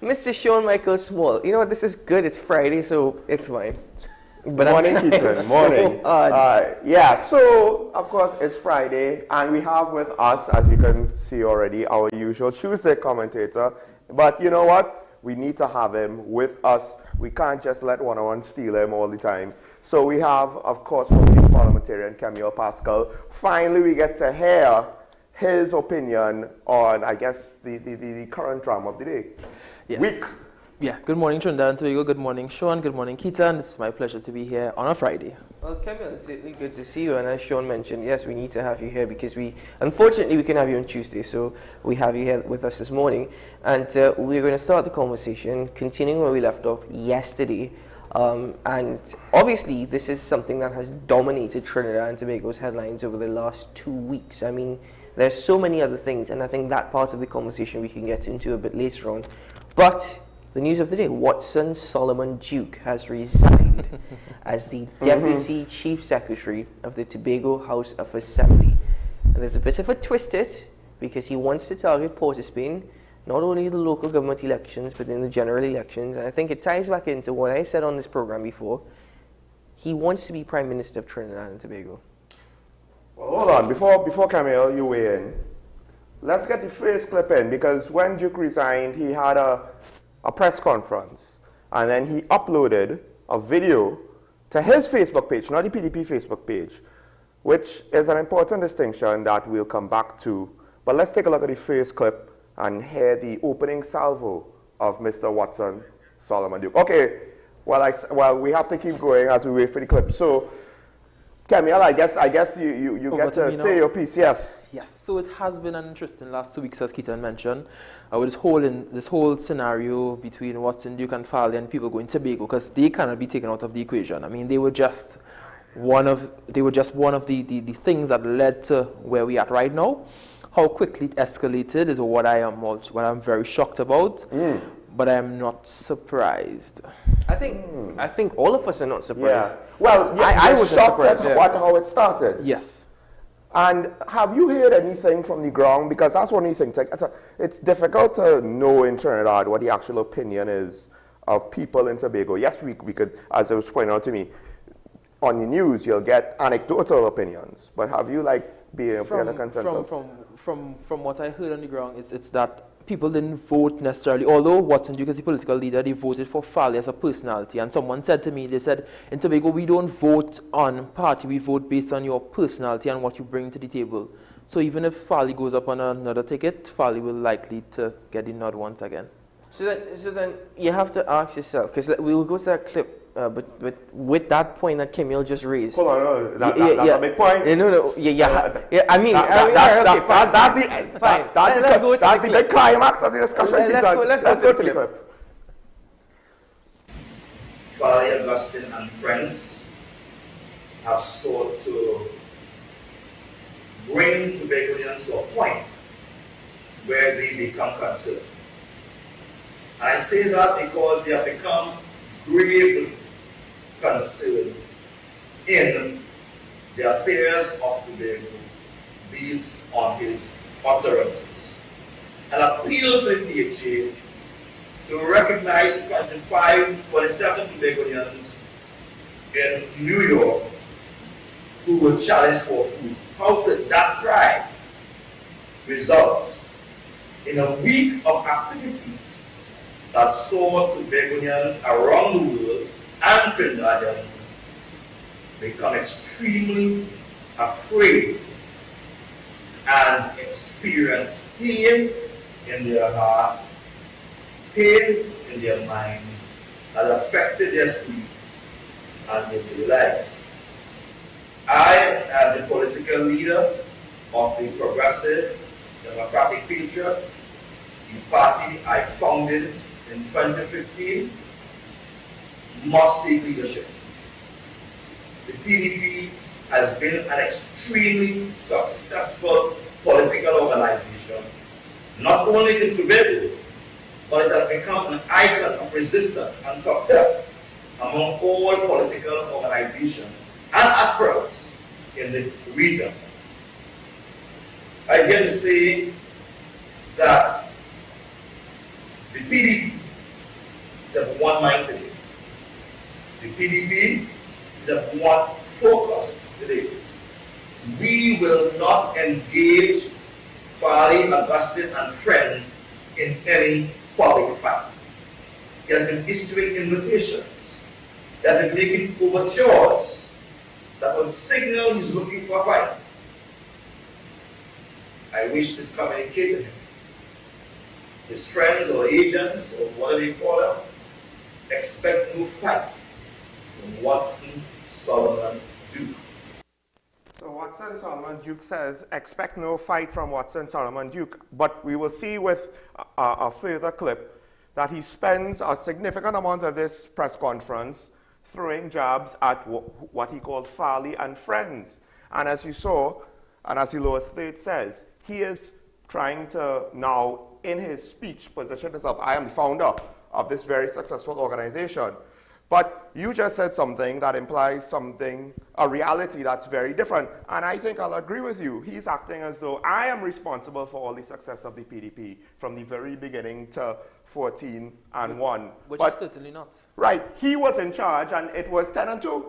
Mr. Sean Michael Small. You know what? This is good. It's Friday, so it's fine. But morning, Keaton. Morning. Yeah, so of course it's Friday, and we have with us, as you can see already, our usual Tuesday commentator. But you know what? We need to have him with us. We can't just let one steal him all the time. So we have, of course, the parliamentarian Camille Pascal. Finally, we get to hear his opinion on, I guess, the current drama of the day. Yes. Week. Yeah, good morning, Trinidad and Tobago. Good morning, Sean. Good morning, Keaton. It's my pleasure to be here on a Friday. Well, Camille, it's really good to see you. And as Sean mentioned, yes, we need to have you here because unfortunately, we can have you on Tuesday. So we have you here with us this morning. And we're going to start the conversation, continuing where we left off yesterday. And obviously, this is something that has dominated Trinidad and Tobago's headlines over the last 2 weeks. I mean, there's so many other things, and I think that part of the conversation we can get into a bit later on. But the news of the day, Watson Solomon Duke has resigned as the Deputy Chief Secretary of the Tobago House of Assembly. And there's a bit of a twist it, because he wants to target Port of Spain, not only the local government elections, but in the general elections. And I think it ties back into what I said on this program before. He wants to be Prime Minister of Trinidad and Tobago. Well, hold on. Before Camille, you weigh in, let's get the first clip in, because when Duke resigned, he had a press conference, and then he uploaded a video to his Facebook page, not the PDP Facebook page, which is an important distinction that we'll come back to. But let's take a look at the first clip and hear the opening salvo of Mr. Watson Solomon Duke. Okay, well, we have to keep going as we wait for the clip. So, Camille, I guess you get to say your piece, yes. Yes, so it has been an interesting last 2 weeks, as Keaton mentioned, with this whole scenario between Watson Duke and Fowley and people going to Tobago, because they cannot be taken out of the equation. I mean, they were just one of the things that led to where we are right now. How quickly it escalated is what I'm very shocked about. But I'm not surprised. I think all of us are not surprised. Yeah. Well, I was shocked at how it started. Yes. And have you heard anything from the ground? Because that's one of the things. It's difficult to know in Trinidad what the actual opinion is of people in Tobago. Yes, we could, as it was pointed out to me, on the news you'll get anecdotal opinions. But have you been a consensus? From what I heard on the ground, it's that people didn't vote necessarily, although Watson Duke is the political leader, they voted for Fowley as a personality. And someone said to me, they said, in Tobago, we don't vote on party, we vote based on your personality and what you bring to the table. So even if Fowley goes up on another ticket, Fowley will likely to get the nod once again. So then you have to ask yourself, because we will go to that clip, but with that point that Camille just raised. Hold on, that's a big point. No, I mean, that's the big climax of the discussion. Let's go to the clip. Fowley, Augustine, and friends have sought to bring Tobagonians to a point where they become concerned. And I say that because they have become gravely concerned in the affairs of Tobago based on his utterances. An appeal to the DHA to recognize 27 Tobagonians in New York who were challenged for food. How could that cry result in a week of activities that saw Tobagonians around the world and Trinidadians become extremely afraid and experience pain in their hearts, pain in their minds that affected their sleep and their daily lives. I, as a political leader of the Progressive Democratic Patriots, the party I founded in 2015, must take leadership. The PDP has been an extremely successful political organization, not only in Tobago, but it has become an icon of resistance and success among all political organizations and aspirants in the region. I dare to say that the PDP is of one mind today. The PDP is of one focus today. We will not engage Farley, Augustine, and friends in any public fight. He has been issuing invitations. He has been making overtures that will signal he's looking for a fight. I wish to communicate to him. His friends or agents or whatever you call them, expect no fight from Watson, Solomon, Duke. So Watson, Solomon, Duke says, expect no fight from Watson, Solomon, Duke. But we will see with a further clip that he spends a significant amount of this press conference throwing jabs at what he called Farley and friends. And as you saw, and as the lowest third says, he is trying to now, in his speech, position himself, I am the founder of this very successful organization. But you just said something that implies something, a reality that's very different. And I think I'll agree with you. He's acting as though I am responsible for all the success of the PDP from the very beginning to 14-1. Which is certainly not. Right. He was in charge and it was 10-2.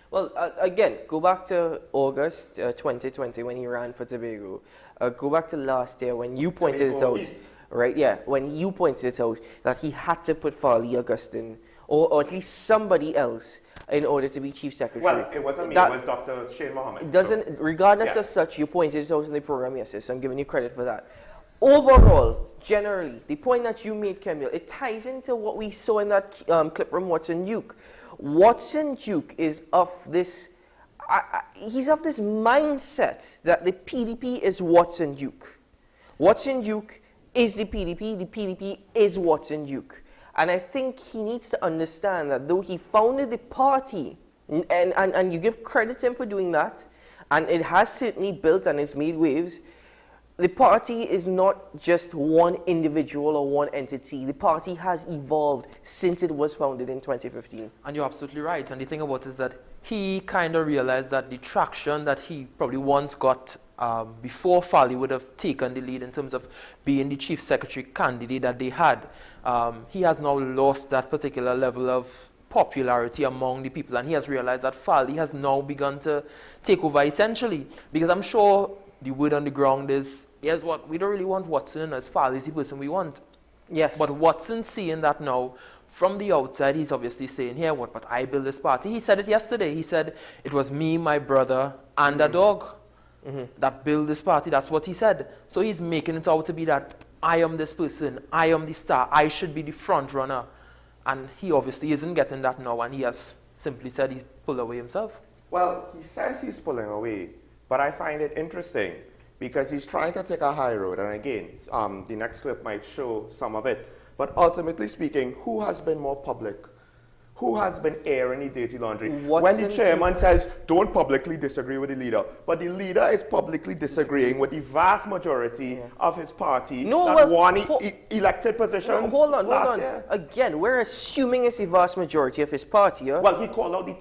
Well, again, go back to August 2020 when he ran for Tobago. Go back to last year when you pointed it out. East. Right, yeah, when you pointed it out that he had to put Farley, Augustine, or at least somebody else in order to be chief secretary. Well, it wasn't me, it was Dr. Shane Mohammed. Regardless of such, you pointed it out in the program yesterday, so I'm giving you credit for that. Overall, generally, the point that you made, Camille, it ties into what we saw in that clip from Watson Duke. Watson Duke is of this, he's of this mindset that the PDP is Watson Duke. Watson Duke is the PDP is Watson Duke. And I think he needs to understand that though he founded the party, and you give credit to him for doing that, and it has certainly built and it's made waves, the party is not just one individual or one entity. The party has evolved since it was founded in 2015. And you're absolutely right. And the thing about it is that he kind of realized that the traction that he probably once got before Farley would have taken the lead in terms of being the chief secretary candidate that they had, he has now lost that particular level of popularity among the people, and he has realized that Farley has now begun to take over essentially, because I'm sure the word on the ground is, here's what, we don't really want Watson as Farley is the person we want. Yes. But Watson seeing that now, from the outside, he's obviously saying, here, what, but I built this party. He said it yesterday. He said, it was me, my brother, and a dog that built this party. That's what he said. So he's making it out to be that I am this person, I am the star, I should be the front runner. And he obviously isn't getting that now, and he has simply said he pulled away himself. Well, he says he's pulling away, but I find it interesting because he's trying to take a high road. And again, the next clip might show some of it. But ultimately speaking, who has been more public? Who has been airing the dirty laundry? When the chairman says, don't publicly disagree with the leader, but the leader is publicly disagreeing with the vast majority of his party that won elected positions Hold on. year. Again, we're assuming it's the vast majority of his party, yeah? Well, he called out the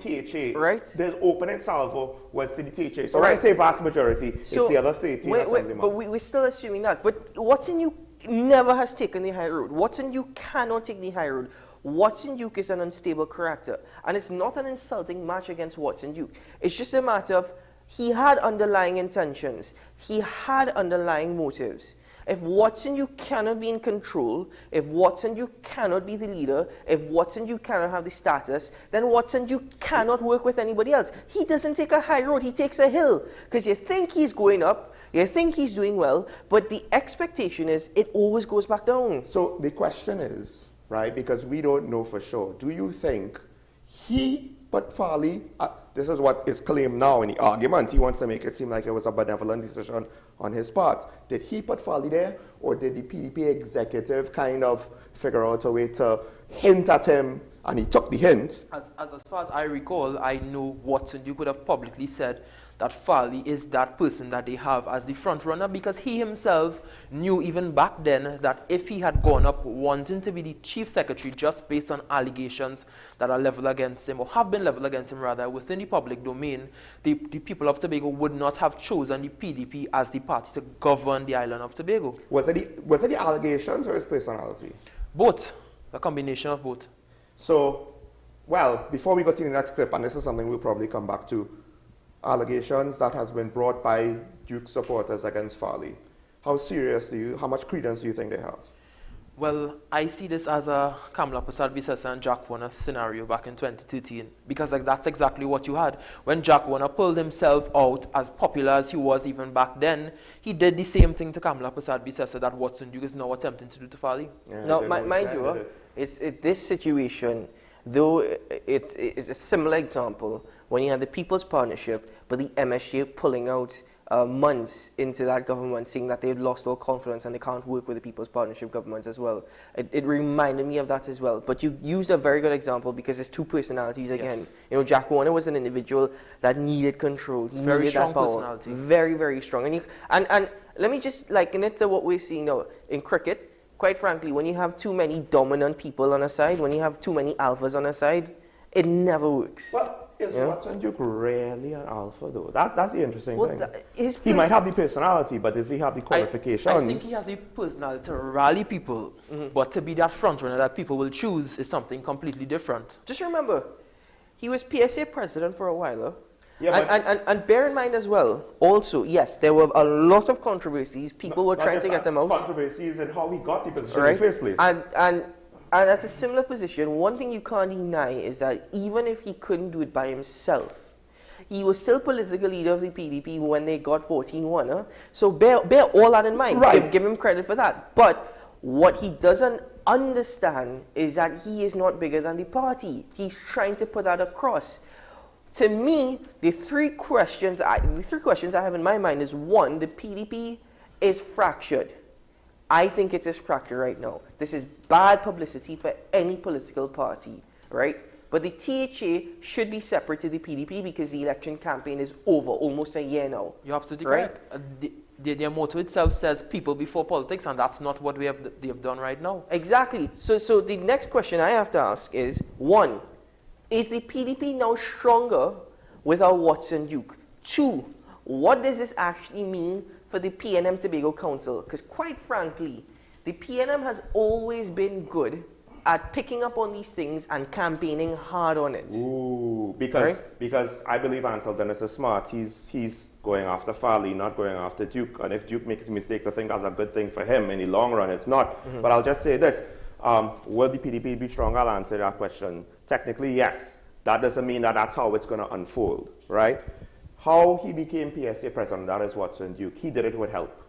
THA. Right. Their opening salvo was to the THA. So when I say vast majority, it's the other 13 assemblymen. But we're still assuming that. But Watson Duke never has taken the high road. Watson Duke cannot take the high road. Watson Duke is an unstable character. And it's not an insulting match against Watson Duke. It's just a matter of he had underlying intentions. He had underlying motives. If Watson Duke cannot be in control, if Watson Duke cannot be the leader, if Watson Duke cannot have the status, then Watson Duke cannot work with anybody else. He doesn't take a high road, he takes a hill. Because you think he's going up, you think he's doing well, but the expectation is it always goes back down. So the question is, right, because we don't know for sure, do you think he put Farley, this is what is claimed now in the argument, he wants to make it seem like it was a benevolent decision on his part. Did he put Farley there, or did the PDP executive kind of figure out a way to hint at him, and he took the hint? As far as I recall, I know Watson Duke would have publicly said that Farley is that person that they have as the front runner, because he himself knew even back then that if he had gone up wanting to be the chief secretary just based on allegations that are leveled against him, or have been leveled against him rather, within the public domain, the people of Tobago would not have chosen the PDP as the party to govern the island of Tobago. Was it the allegations or his personality? Both. A combination of both. So, well, before we go to the next clip, and this is something we'll probably come back to, allegations that has been brought by Duke supporters against Farley. How much credence do you think they have? Well, I see this as a Kamla Prasad Bisesa and Jack Warner scenario back in 2013, because like, that's exactly what you had. When Jack Warner pulled himself out, as popular as he was even back then, he did the same thing to Kamla Prasad Bisesa that Watson Duke is now attempting to do to Farley. Yeah, now, mind you, this situation, though it's a similar example when you had the People's Partnership, but the MSJ pulling out months into that government, saying that they've lost all confidence and they can't work with the People's Partnership governments as well. It reminded me of that as well. But you used a very good example because there's two personalities again. Yes. You know, Jack Warner was an individual that needed control. He very needed strong that power. Personality. Very, very strong. And let me just liken it to what we're seeing now in cricket. Quite frankly, when you have too many dominant people on a side, when you have too many alphas on a side, it never works. Well, is Watson Duke really an alpha, though? That's the interesting thing. He might have the personality, but does he have the qualifications? I think he has the personality to rally people, but to be that front runner that people will choose is something completely different. Just remember, he was PSA president for a while, huh? Yeah, and bear in mind as well, also, yes, there were a lot of controversies. People were trying to get him out. Controversies and how he got the position in the first place. And at a similar position, one thing you can't deny is that even if he couldn't do it by himself, he was still political leader of the PDP when they got 14-1. Huh? So bear all that in mind. Right. Give him credit for that. But what he doesn't understand is that he is not bigger than the party. He's trying to put that across. To me, the three questions I have in my mind is, one, the PDP is fractured. I think it is fractured right now. This is bad publicity for any political party, right? But the THA should be separate to the PDP because the election campaign is over, almost a year now. You're absolutely correct. Their motto itself says people before politics, and that's not what they have done right now. Exactly. So the next question I have to ask is, one, is the PDP now stronger without Watson Duke? Two, what does this actually mean for the PNM Tobago Council? Because quite frankly, the PNM has always been good at picking up on these things and campaigning hard on it. Ooh, because I believe Ansel Dennis is smart. He's going after Farley, not going after Duke. And if Duke makes a mistake, I think that's a good thing for him. In the long run, it's not. But I'll just say this. Will the PDP be strong? I'll answer that question. Technically, yes. That doesn't mean that that's how it's going to unfold, right? How he became PSA president, that is Watson Duke. He did it with help.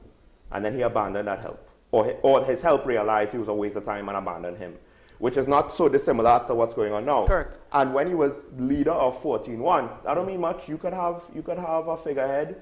And then he abandoned that help. Or his help realized he was a waste of time and abandoned him. Which is not so dissimilar as to what's going on now. Correct. And when he was leader of 14-1, that don't mean much. You could have a figurehead.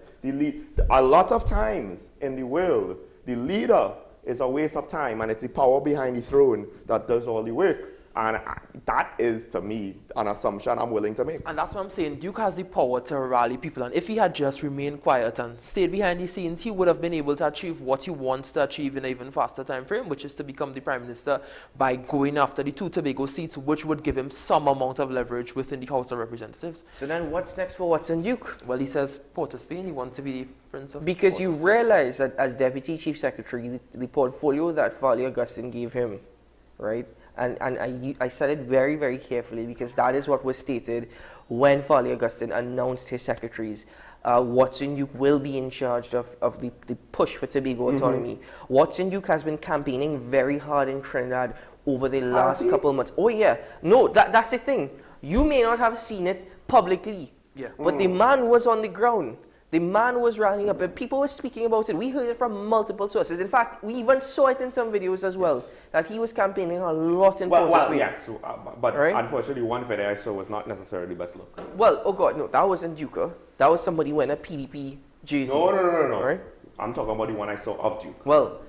A lot of times in the world, the leader is a waste of time, and it's the power behind the throne that does all the work. And that is, to me, an assumption I'm willing to make. And that's what I'm saying. Duke has the power to rally people. And if he had just remained quiet and stayed behind the scenes, he would have been able to achieve what he wants to achieve in an even faster time frame, which is to become the Prime Minister by going after the 2 Tobago seats, which would give him some amount of leverage within the House of Representatives. So then what's next for Watson Duke? Well, he says Port of Spain. He wants to be the Prince of Because Port you of Spain. realize that as Deputy Chief Secretary, the portfolio that Farley Augustine gave him, right? And I said it very, very carefully because that is what was stated when Farley Augustine announced his secretaries. Watson Duke will be in charge of the push for Tobago autonomy. Watson Duke has been campaigning very hard in Trinidad over the last couple of months. Oh yeah, no, that's the thing. You may not have seen it publicly, but the man was on the ground. The man was rallying up, and people were speaking about it. We heard it from multiple sources. In fact, we even saw it in some videos as well, that he was campaigning a lot in Port of Spain. Yes, but unfortunately, one video I saw was not necessarily best look. Well, oh God, no, that wasn't Duke. That was somebody wearing a PDP jersey. No. Right? I'm talking about the one I saw of Duke. Well,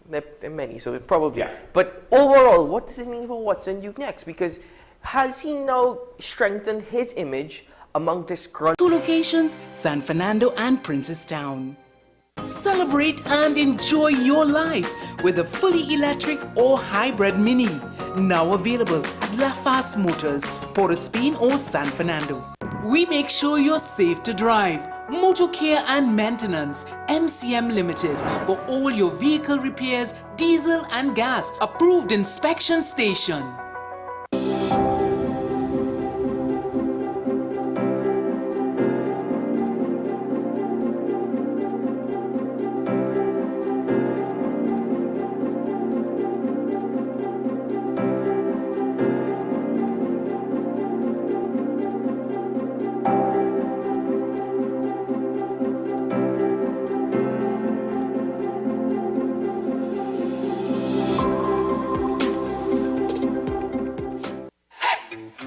there are many, so it probably. Yeah. But overall, what does it mean for Watson Duke next? Because has he now strengthened his image among this crowd? 2 locations, San Fernando and Princestown. Celebrate and enjoy your life with a fully electric or hybrid Mini. Now available at La Fast Motors, Port of Spain or San Fernando. We make sure you're safe to drive. Motor Care and Maintenance, MCM Limited, for all your vehicle repairs, diesel and gas. Approved inspection station.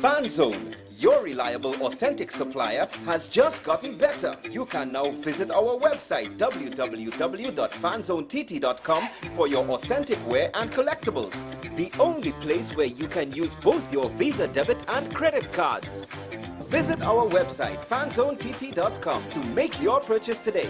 FanZone, your reliable, authentic supplier, has just gotten better. You can now visit our website www.fanzonett.com for your authentic wear and collectibles. The only place where you can use both your Visa debit and credit cards. Visit our website fanzonett.com to make your purchase today.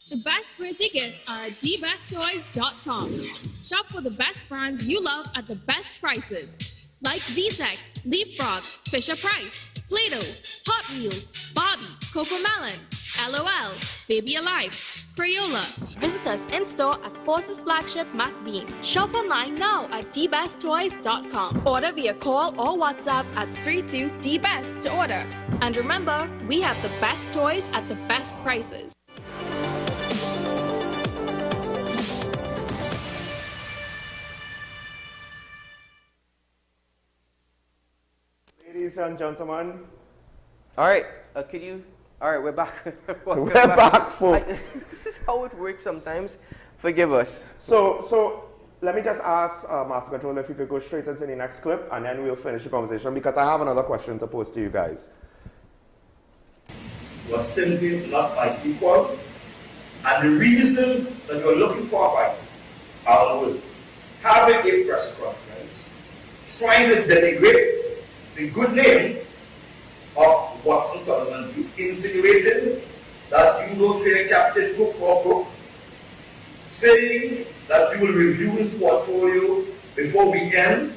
The best birthday gifts are at dbesttoys.com. Shop for the best brands you love at the best prices. Like VTech, Leapfrog, Fisher-Price, Play-Doh, Hot Wheels, Barbie, Cocomelon, LOL, Baby Alive, Crayola. Visit us in-store at Forces Flagship MacBean. Shop online now at dbesttoys.com. Order via call or WhatsApp at 32DBEST to order. And remember, we have the best toys at the best prices. Ladies and gentlemen. All right, all right, we're back. We're back, folks. This is how it works sometimes. Forgive us. So let me just ask Master Controller if you could go straight into the next clip, and then we'll finish the conversation, because I have another question to pose to you guys. Was simply not by equal, and the reasons that you're looking for a fight are with having a press conference, trying to denigrate the good name of Watson Solomon, insinuating that you will fear Captain Cook or Cook, saying that you will review his portfolio before weekend.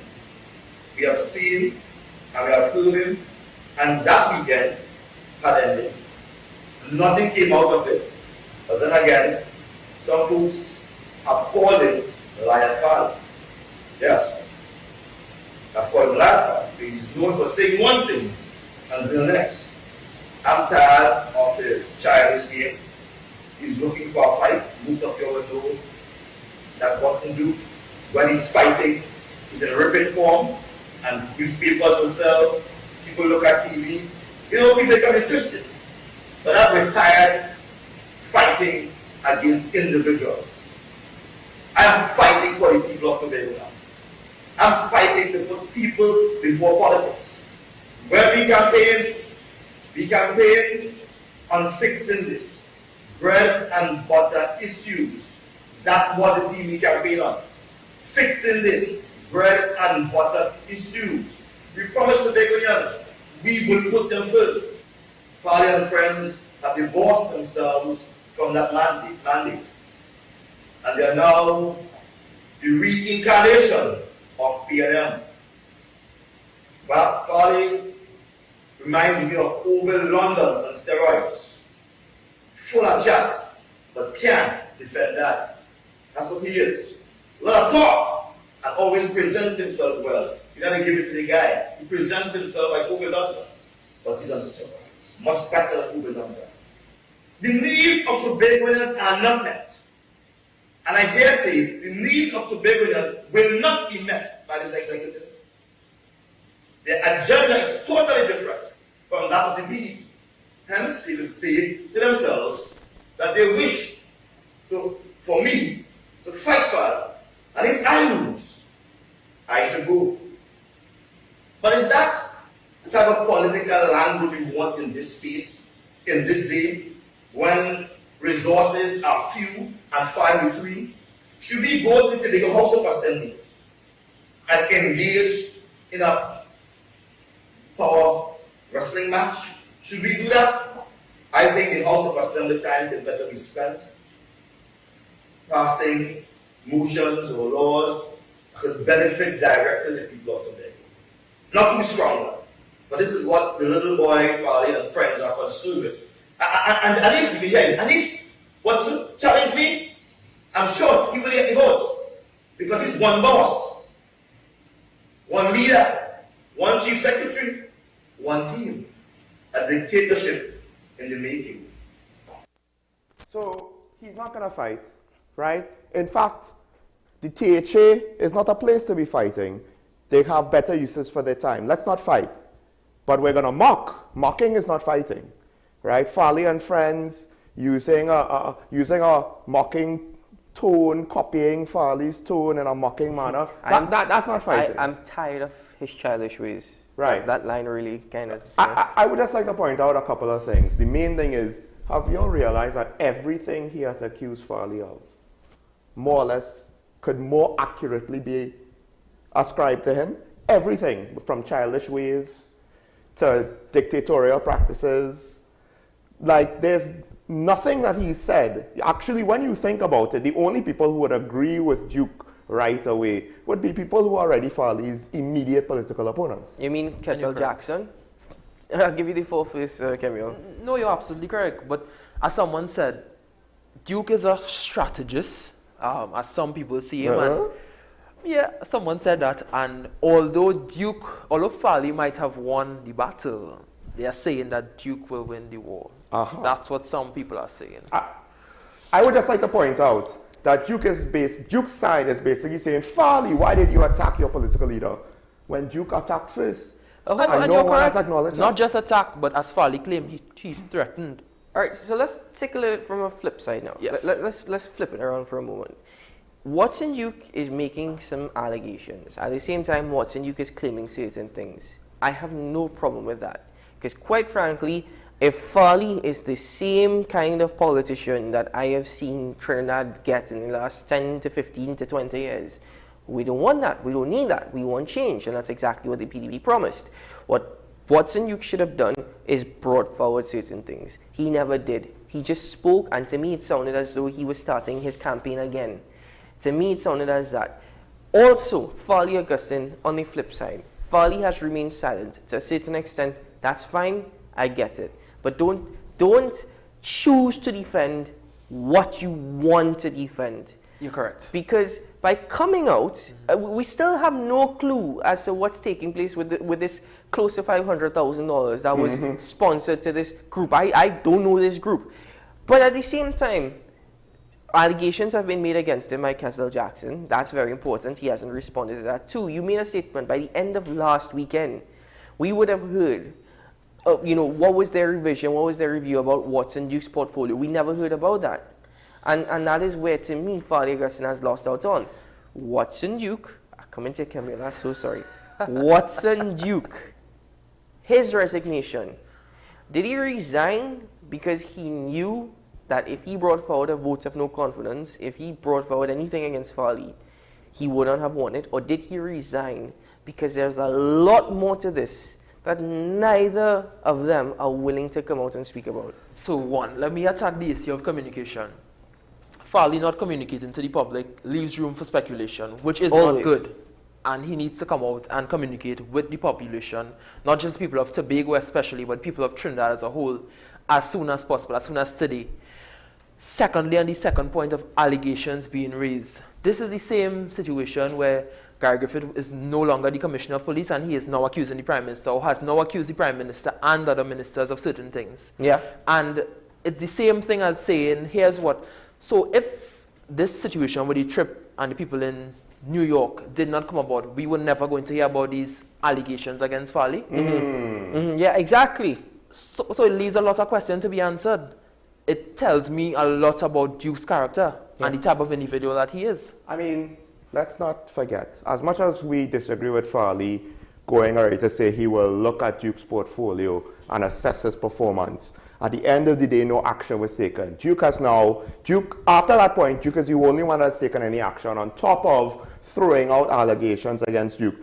We have seen and we have heard him, and that weekend had ended. Nothing came out of it. But then again, some folks have called him Lion Father. Yes, I've called him Lion Father. He's known for saying one thing and the next. I'm tired of his childish games. He's looking for a fight. Most of you will know that Watson Drew, when he's fighting, he's in ripping form, and newspapers will sell, people look at TV, people become interested. But I've retired fighting against individuals. I'm fighting for the people of Tobago now. I'm fighting to put people before politics. When we campaign on fixing this bread and butter issues. That was the team we campaigned on. Fixing this bread and butter issues. We promised the Tobagonians we will put them first. Father and friends have divorced themselves from that mandate. And they are now the reincarnation of PNM. Farley reminds me of Oval London on steroids. Full of chat, but can't defend that. That's what he is. A lot of talk, and always presents himself well. You gotta give it to the guy. He presents himself like Oval London, but he's on steroids. Much better than Oval London. The needs of Tobagonians are not met. And I dare say, the needs of Tobagonians will not be met by this executive. Their agenda is totally different from that of the PDP. Hence, they will say to themselves that they wish for me to fight for them. And if I lose, I should go. But is that the type of political language we want in this space, in this day, when resources are few and far in between? Should we go to the Tobago House of Assembly and engage in a power wrestling match? Should we do that? I think the House of Assembly time can better be spent passing motions or laws that could benefit directly the people of Tobago. Not who's stronger, But this is what the little boy, Farley, and friends are concerned with. And if you hear him, and if what's to challenge me, I'm sure he will get the vote. Because he's one boss, one leader, one chief secretary, one team. A dictatorship in the making. So he's not going to fight, right? In fact, the THA is not a place to be fighting. They have better uses for their time. Let's not fight. But we're going to mock. Mocking is not fighting, right? Farley and friends using a mocking tone, copying Farley's tone in a mocking manner. That's not fighting. I'm tired of his childish ways. Right. That line really kind of... I would just like to point out a couple of things. The main thing is, have you all realized that everything he has accused Farley of, more or less, could more accurately be ascribed to him? Everything, from childish ways to dictatorial practices. Like, there's nothing that he said. Actually, when you think about it, the only people who would agree with Duke right away would be people who are already Farley's immediate political opponents. You mean Kessel Jackson? I'll give you the full face, Camille. No, you're absolutely correct. But as someone said, Duke is a strategist, as some people see him. And yeah, someone said that. And although Farley might have won the battle, they are saying that Duke will win the war. That's what some people are saying. I would just like to point out that Duke's side is basically saying, Farley, why did you attack your political leader when Duke attacked first? And no one has acknowledged that. Not just attack, but as Farley claimed, he threatened. All right, so let's take a look from a flip side now. Yes. Let's flip it around for a moment. Watson Duke is making some allegations. At the same time, Watson Duke is claiming certain things. I have no problem with that. Because quite frankly, if Farley is the same kind of politician that I have seen Trinidad get in the last 10 to 15 to 20 years, we don't want that. We don't need that. We want change. And that's exactly what the PDP promised. What Watson Duke should have done is brought forward certain things. He never did. He just spoke, and to me it sounded as though he was starting his campaign again. To me it sounded as that. Also, Farley Augustine, on the flip side, Farley has remained silent. To a certain extent, that's fine. I get it. But don't choose to defend what you want to defend. You're correct. Because by coming out, we still have no clue as to what's taking place with this close to $500,000 that was sponsored to this group. I don't know this group. But at the same time, allegations have been made against him by Kessel Jackson. That's very important. He hasn't responded to that. Two, you made a statement by the end of last weekend. We would have heard, what was their revision, what was their review about Watson Duke's portfolio. We never heard about that. And that is where, to me, Farley Augustine has lost out on. Watson Duke, I come into Camille, I'm so sorry. Watson Duke, his resignation. Did he resign because he knew that if he brought forward a vote of no confidence, if he brought forward anything against Farley, he would not have won it? Or did he resign because there's a lot more to this that neither of them are willing to come out and speak about? So one, let me attack the issue of communication. Farley not communicating to the public leaves room for speculation, which is Always. not good. And he needs to come out and communicate with the population, not just people of Tobago especially, but people of Trinidad as a whole, as soon as possible, as soon as today. Secondly, on the second point of allegations being raised, this is the same situation where Gary Griffith is no longer the Commissioner of Police, and he is now accusing the Prime Minister, or has now accused the Prime Minister and other ministers of certain things. Yeah. And it's the same thing as saying, here's what. So if this situation with the trip and the people in New York did not come about, we were never going to hear about these allegations against Farley. Yeah, exactly. So it leaves a lot of questions to be answered. It tells me a lot about Duke's character and the type of individual that he is. I mean, let's not forget, as much as we disagree with Farley going already to say he will look at Duke's portfolio and assess his performance, at the end of the day, no action was taken. After that point, Duke is the only one that's taken any action on top of throwing out allegations against Duke,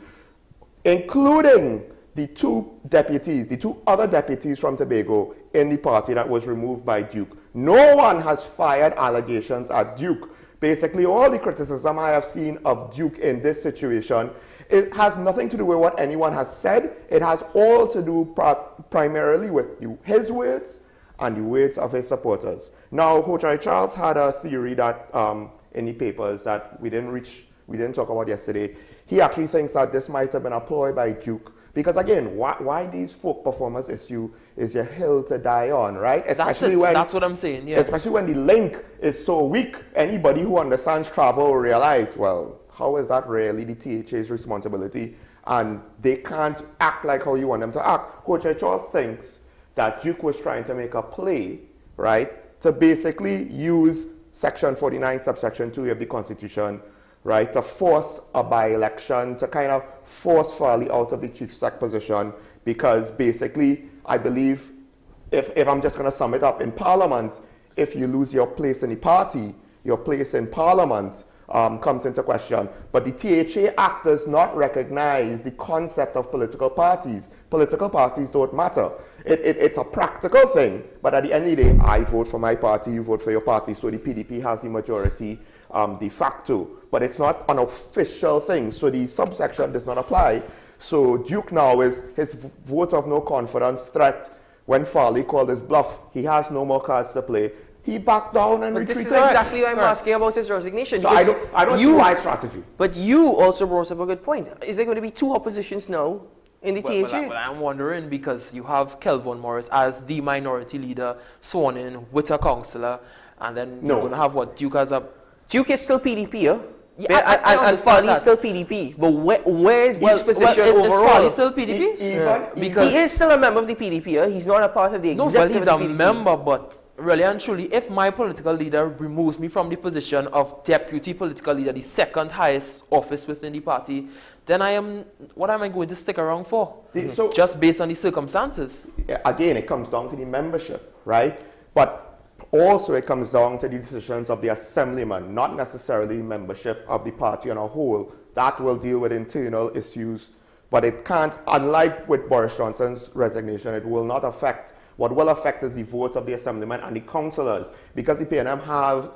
including the two other deputies from Tobago in the party that was removed by Duke. No one has fired allegations at Duke Basically, all the criticism I have seen of Duke in this situation, it has nothing to do with what anyone has said. It has all to do primarily with his words and the words of his supporters. Now, Hochai Charles had a theory that in the papers that we didn't talk about yesterday. He actually thinks that this might have been a ploy by Duke. Because again, why these folk performance issue is your hill to die on, right? Especially that's what I'm saying, yeah. Especially when the link is so weak. Anybody who understands travel will realize, well, how is that really the THA's responsibility? And they can't act like how you want them to act. Coach Charles thinks that Duke was trying to make a play, right, to basically use Section 49, subsection 2 of the Constitution, right, to force a by-election, to kind of force Farley out of the chief sec position, because basically, I believe, if I'm just going to sum it up, in Parliament, if you lose your place in the party, your place in Parliament comes into question. But the THA Act does not recognize the concept of political parties. Political parties don't matter. It's a practical thing, but at the end of the day, I vote for my party, you vote for your party, so the PDP has the majority de facto. But it's not an official thing, so the subsection does not apply. So Duke now is his vote of no confidence threat. When Farley called his bluff, he has no more cards to play. He backed down and retreated. This is exactly why I'm asking about his resignation. So I don't see why strategy. But you also brought up a good point. Is there going to be two oppositions now in the THA? Well, I'm wondering, because you have Kelvin Morris as the minority leader sworn in with a councillor, and then you're going to have what? Duke as a... Duke is still PDP, yeah? Yeah, and Farley is still PDP. But where is Duke's position overall? Is Farley still PDP? Because he is still a member of the PDP, yeah? He's not a part of the executive. No, well, he's a member, but really and truly, if my political leader removes me from the position of deputy political leader, the second highest office within the party, then what am I going to stick around for? So, just based on the circumstances. Again, it comes down to the membership, right? But also it comes down to the decisions of the assemblyman, not necessarily membership of the party on a whole. That will deal with internal issues, but it can't, unlike with Boris Johnson's resignation, it will not affect. What will affect is the vote of the assemblyman and the councillors, because the PNM have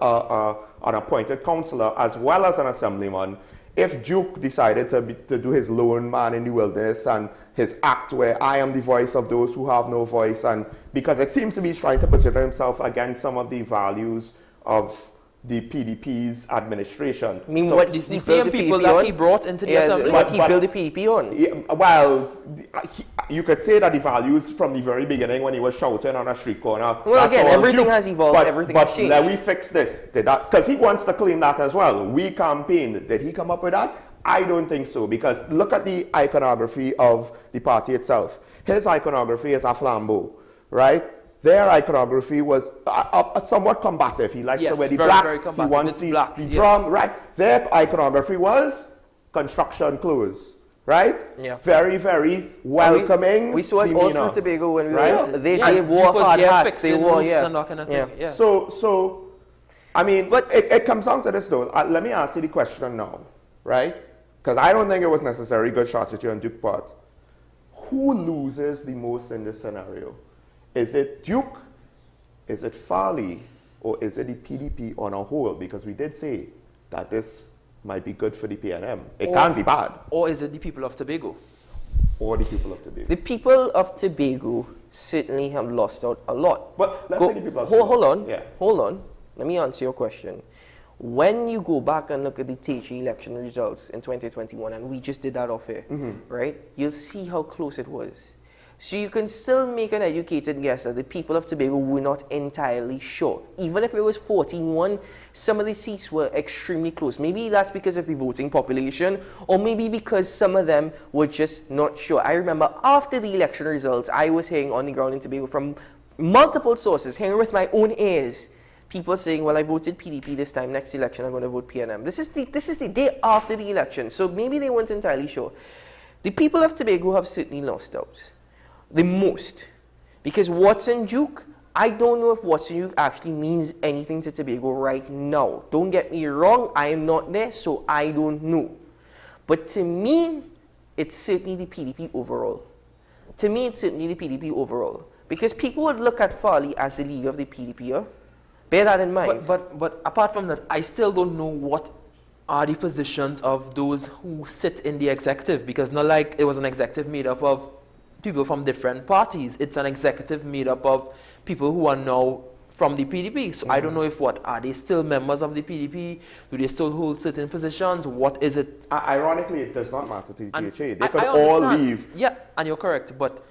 an appointed councillor as well as an assemblyman. If Duke decided to do his lone man in the wilderness and his act where I am the voice of those who have no voice, and because it seems to be trying to position himself against some of the values of the PDP's administration. I mean, so what the same people that he brought into the assembly? What he built the PDP on? Yeah, well, you could say that the values from the very beginning when he was shouting on a street corner. Well, again, everything has evolved, everything has changed. But let me fix this. Because he wants to claim that as well. We campaigned. Did he come up with that? I don't think so, because look at the iconography of the party itself. His iconography is a flambeau, right? Their iconography was somewhat combative. He likes to wear the black. Very he wants the drum, right? Their iconography was construction clothes, right? Yeah. Very, very welcoming. We saw it all through Tobago when we were right? They wore hard hats. They wore, yeah. So, I mean, but it comes down to this though. Let me ask you the question now, right? Because I don't think it was necessarily good strategy on Duke's part. Who loses the most in this scenario? Is it Duke, is it Farley, or is it the PDP on a whole? Because we did say that this might be good for the PNM. It can't be bad. Or is it the people of Tobago? Or the people of Tobago. The people of Tobago certainly have lost out a lot. But let's say the people of Tobago. Hold on. Let me answer your question. When you go back and look at the THA election results in 2021, and we just did that off here, right? You'll see how close it was. So you can still make an educated guess that the people of Tobago were not entirely sure. Even if it was 14-1, some of the seats were extremely close. Maybe that's because of the voting population, or maybe because some of them were just not sure. I remember after the election results, I was hearing on the ground in Tobago from multiple sources, hearing with my own ears, people saying, well, I voted PDP this time, next election I'm going to vote PNM. This is the day after the election, so maybe they weren't entirely sure. The people of Tobago have certainly lost out. The most. Because Watson Duke, I don't know if Watson Duke actually means anything to Tobago right now. Don't get me wrong, I am not there, so I don't know. But to me, it's certainly the PDP overall. To me, it's certainly the PDP overall. Because people would look at Farley as the leader of the PDP, Bear that in mind. But apart from that, I still don't know what are the positions of those who sit in the executive, because not like it was an executive made up of people from different parties. It's an executive made up of people who are now from the PDP. So I don't know if are they still members of the PDP? Do they still hold certain positions? What is it? Ironically, it does not matter to the DHA. They I could all leave. Yeah, and you're correct. But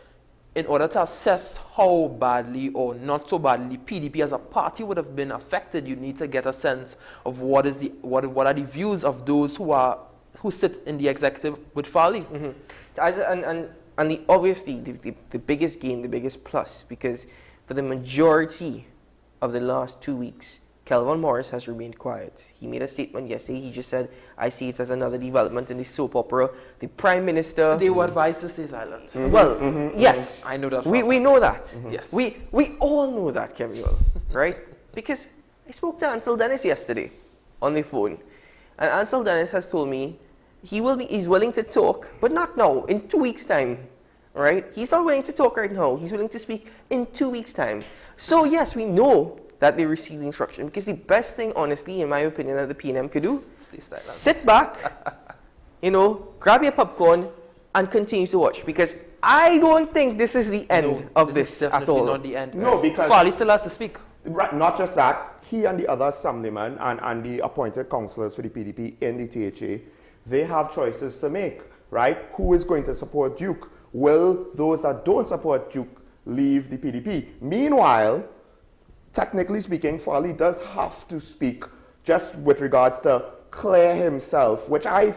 in order to assess how badly or not so badly PDP as a party would have been affected, you need to get a sense of what are the views of those who sit in the executive with Farley. And obviously the biggest gain, the biggest plus, because for the majority of the last 2 weeks, Kelvin Morris has remained quiet. He made a statement yesterday. He just said, I see it as another development in the soap opera. The Prime Minister... They were advised to stay silent. Yes. I know that. We know that. Yes. We all know that, Kemuel, right? Because I spoke to Ansel Dennis yesterday on the phone. And Ansel Dennis has told me he's willing to talk, but not now, in 2 weeks' time. Right? He's not willing to talk right now. He's willing to speak in 2 weeks' time. So yes, we know that they received instruction, because the best thing, honestly, in my opinion, that the PNM could do, sit back, grab your popcorn, and continue to watch. Because I don't think this is the end of this at all. Not the end. No, because Farley still has to speak. Right, not just that, he and the other assemblymen and the appointed councillors for the PDP in the THA, they have choices to make, right? Who is going to support Duke? Will those that don't support Duke leave the PDP? Meanwhile, technically speaking, Farley does have to speak just with regards to clear himself, which I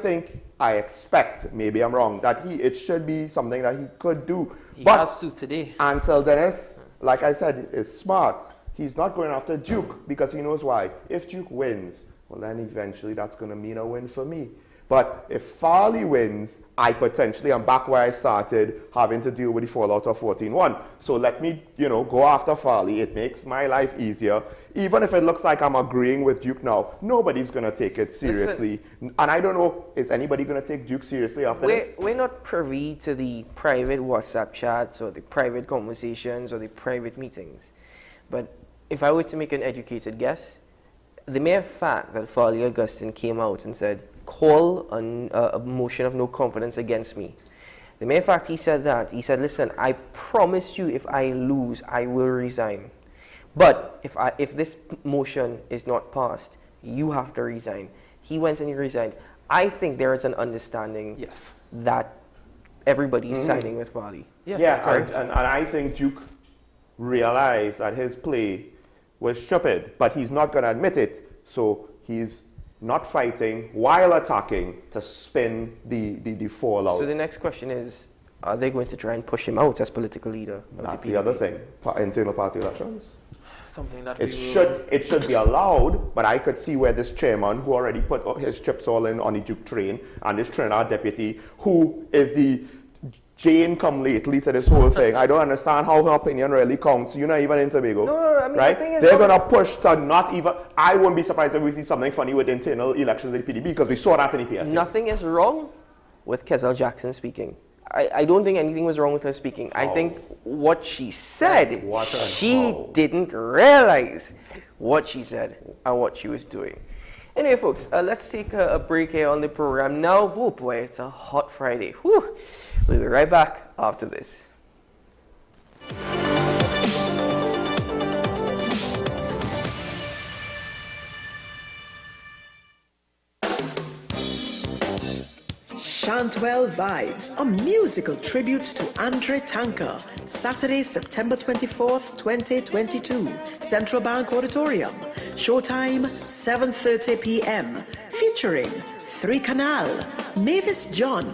expect, maybe I'm wrong, that it should be something that he could do. He but has to today. Ansel Dennis, like I said, is smart. He's not going after Duke because he knows why. If Duke wins, well then eventually that's going to mean a win for me. But if Farley wins, I potentially am back where I started, having to deal with the fallout of 14-1. So let me, go after Farley. It makes my life easier. Even if it looks like I'm agreeing with Duke now, nobody's going to take it seriously. Listen, and I don't know, is anybody going to take Duke seriously after this? We're not privy to the private WhatsApp chats or the private conversations or the private meetings. But if I were to make an educated guess, the mere fact that Farley Augustine came out and said, call a motion of no confidence against me. The mere fact he said that, he said, listen, I promise you if I lose, I will resign. But if this motion is not passed, you have to resign. He went and he resigned. I think there is an understanding that everybody is siding with Farley. And I think Duke realized that his play was stupid, but he's not going to admit it, so he's not fighting while attacking to spin the fallout. So the next question is, are they going to try and push him out as political leader? That's the other thing, internal party elections. Something that it should be allowed, but I could see where this chairman, who already put his chips all in on the Duke train, and this Trinidad deputy, who is the Jane come lately to this whole thing. I don't understand how her opinion really counts. You're not even in Tobago. No, I mean, right? The thing is, they're going to push to not even... I wouldn't be surprised if we see something funny with internal elections in the PDP, because we saw that in the PSC. Nothing is wrong with Kezal Jackson speaking. I don't think anything was wrong with her speaking. I think what she said, she didn't realize what she said and what she was doing. Anyway, folks, let's take a break here on the program now. Oh boy, it's a hot Friday. Whew. We'll be right back after this. Chantwell Vibes, a musical tribute to Andre Tanker. Saturday, September 24th, 2022. Central Bank Auditorium. Showtime, 7:30 p.m. Featuring Three Canal, Mavis John,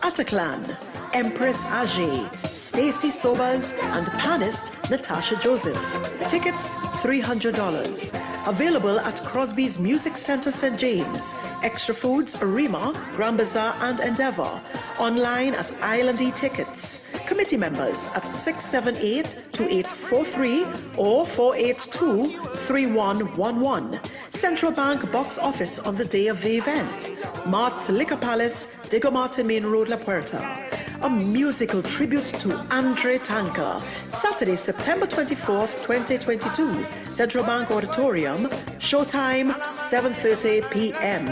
Ataclan, Empress Ajay, Stacey Sobers, and panist Natasha Joseph. Tickets $300. Available at Crosby's Music Center, St. James. Extra Foods, Rima, Grand Bazaar, and Endeavour. Online at Island E-Tickets. Committee members at 678-2843 or 482-3111. Central Bank box office on the day of the event. Mart's Liquor Palace, Diego Marte Main Road, La Puerta. a musical tribute to Andre Tanker. Saturday, September 24th, 2022. Central Bank Auditorium. Showtime, 7:30 p.m.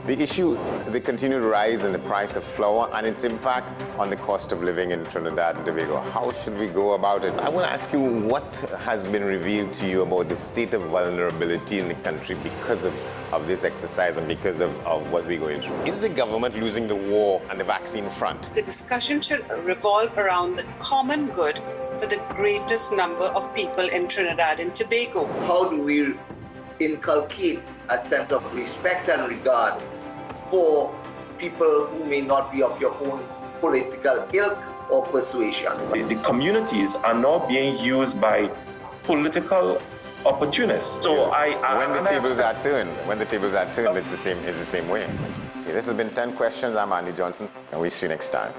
The issue, the continued rise in the price of flour and its impact on the cost of living in Trinidad and Tobago. How should we go about it? I want to ask you, what has been revealed to you about the state of vulnerability in the country because of this exercise and because of what we're going through? Is the government losing the war on the vaccine front? The discussion should revolve around the common good for the greatest number of people in Trinidad and Tobago. How do we inculcate a sense of respect and regard for people who may not be of your own political ilk or persuasion? The communities are now being used by political opportunists. So when the tables are turned, it's the same way. Okay, this has been 10 questions. I'm Andy Johnson, and we'll see you next time.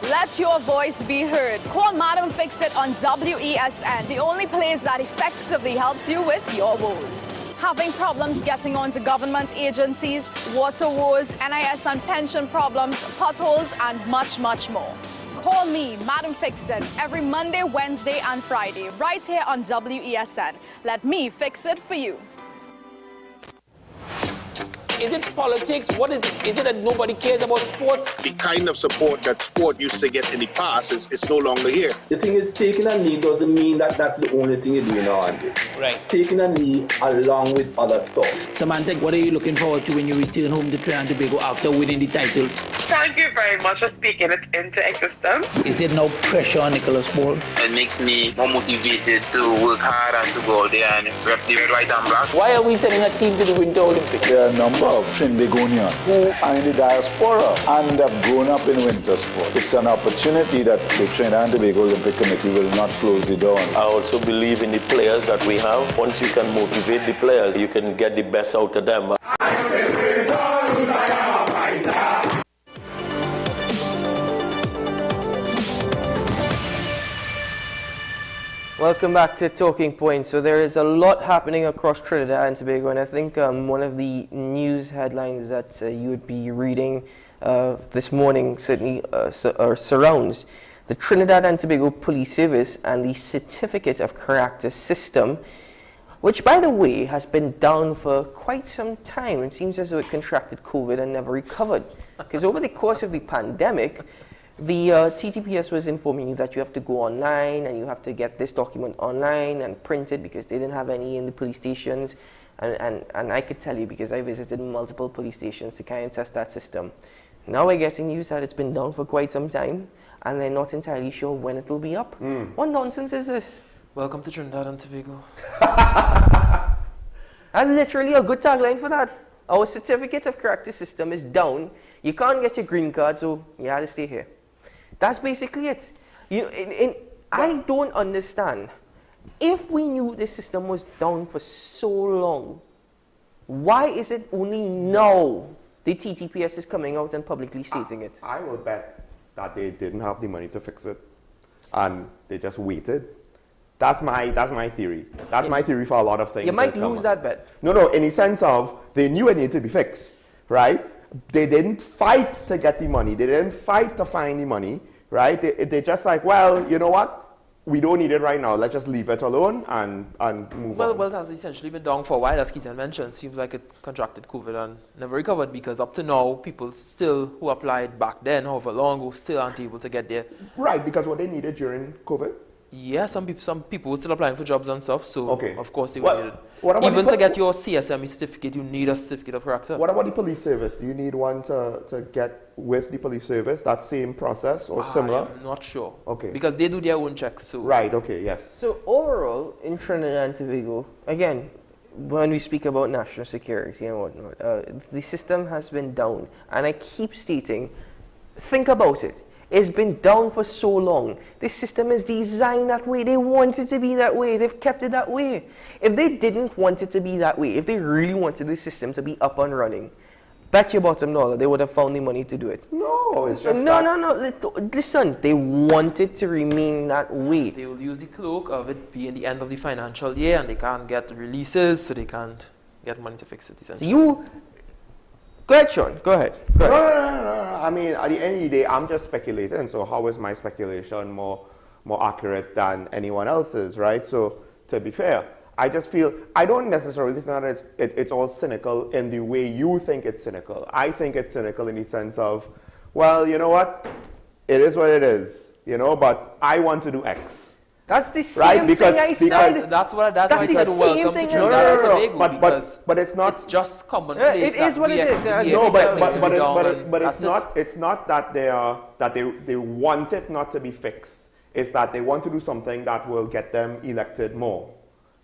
Let your voice be heard. Call Madam Fix It on WESN, the only place that effectively helps you with your woes. Having problems getting onto government agencies, water woes, NIS and pension problems, potholes, and much, much more. Call me, Madam Fix It, every Monday, Wednesday, and Friday, right here on WESN. Let me fix it for you. Is it politics? What is it? Is it that nobody cares about sports? The kind of support that sport used to get in the past is no longer here. The thing is, taking a knee doesn't mean that that's the only thing you're doing now, Andre. Right. Taking a knee along with other stuff. Samantha, what are you looking forward to when you return home to Trinidad and Tobago after winning the title? Thank you very much for speaking it into existence. Is it no pressure on Nicholas Ball? It makes me more motivated to work hard and to go out there and rep the white and black. Why are we sending a team to the Winter Olympics? There are a number of Trinbagonians who are in the diaspora and have grown up in winter sport. It's an opportunity that the Trinidad and Tobago Olympic Committee will not close the door on. I also believe in the players that we have. Once you can motivate the players, you can get the best out of them. Welcome back to Talking Points. So there is a lot happening across Trinidad and Tobago, and I think one of the news headlines that you would be reading this morning certainly surrounds the Trinidad and Tobago Police Service and the Certificate of Character system, which, by the way, has been down for quite some time. It seems as though it contracted COVID and never recovered. Because over the course of the pandemic, the TTPS was informing you that you have to go online and you have to get this document online and print it because they didn't have any in the police stations. And I could tell you because I visited multiple police stations to kind of test that system. Now we're getting news that it's been down for quite some time and they're not entirely sure when it will be up. What nonsense is this? Welcome to Trinidad and Tobago. That's literally a good tagline for that. Our Certificate of Character system is down. You can't get your green card, so you have to stay here. That's basically it. You know, I don't understand. If we knew this system was down for so long, why is it only now the TTPS is coming out and publicly stating it? I will bet that they didn't have the money to fix it, and they just waited. That's my theory. That's my theory for a lot of things. You might lose that bet. No, in the sense of they knew it needed to be fixed, right? They didn't fight to get the money. They didn't fight to find the money, right? They just like, well, you know what? We don't need it right now. Let's just leave it alone and move on. Well, it has essentially been down for a while, as Keaton mentioned. Seems like it contracted COVID and never recovered because up to now, people still who applied back then, however long, who still aren't able to get there. Right, because what they needed during COVID? Yeah, some people were still applying for jobs and stuff, so of course they Well, would need it. what about Even the to get your CSME certificate, you need a certificate of character. What about the police service? Do you need one to get with the police service, that same process or similar? I'm not sure. Okay. Because they do their own checks. So. Right, okay, yes. So overall, in Trinidad and Tobago, again, when we speak about national security and whatnot, the system has been down. And I keep stating, think about it. It's been down for so long. This system is designed that way. They want it to be that way. They've kept it that way. If they didn't want it to be that way, if they really wanted the system to be up and running, bet your bottom dollar they would have found the money to do it. No, it's just no. Listen, they want it to remain that way. They will use the cloak of it being the end of the financial year, and they can't get releases, so they can't get money to fix it. Essentially. Go ahead, Sean. Go ahead. No. I mean, at the end of the day, I'm just speculating. So how is my speculation more accurate than anyone else's, right? So to be fair, I just feel, I don't necessarily think that it's all cynical in the way you think it's cynical. I think it's cynical in the sense of, well, you know what? It is what it is, you know, but I want to do X. That's the same thing I said. That's why I said welcome to Trinidad and Tobago. But it's not. It's just commonplace. It is what it is. No, but it's not that they want it not to be fixed. It's that they want to do something that will get them elected more.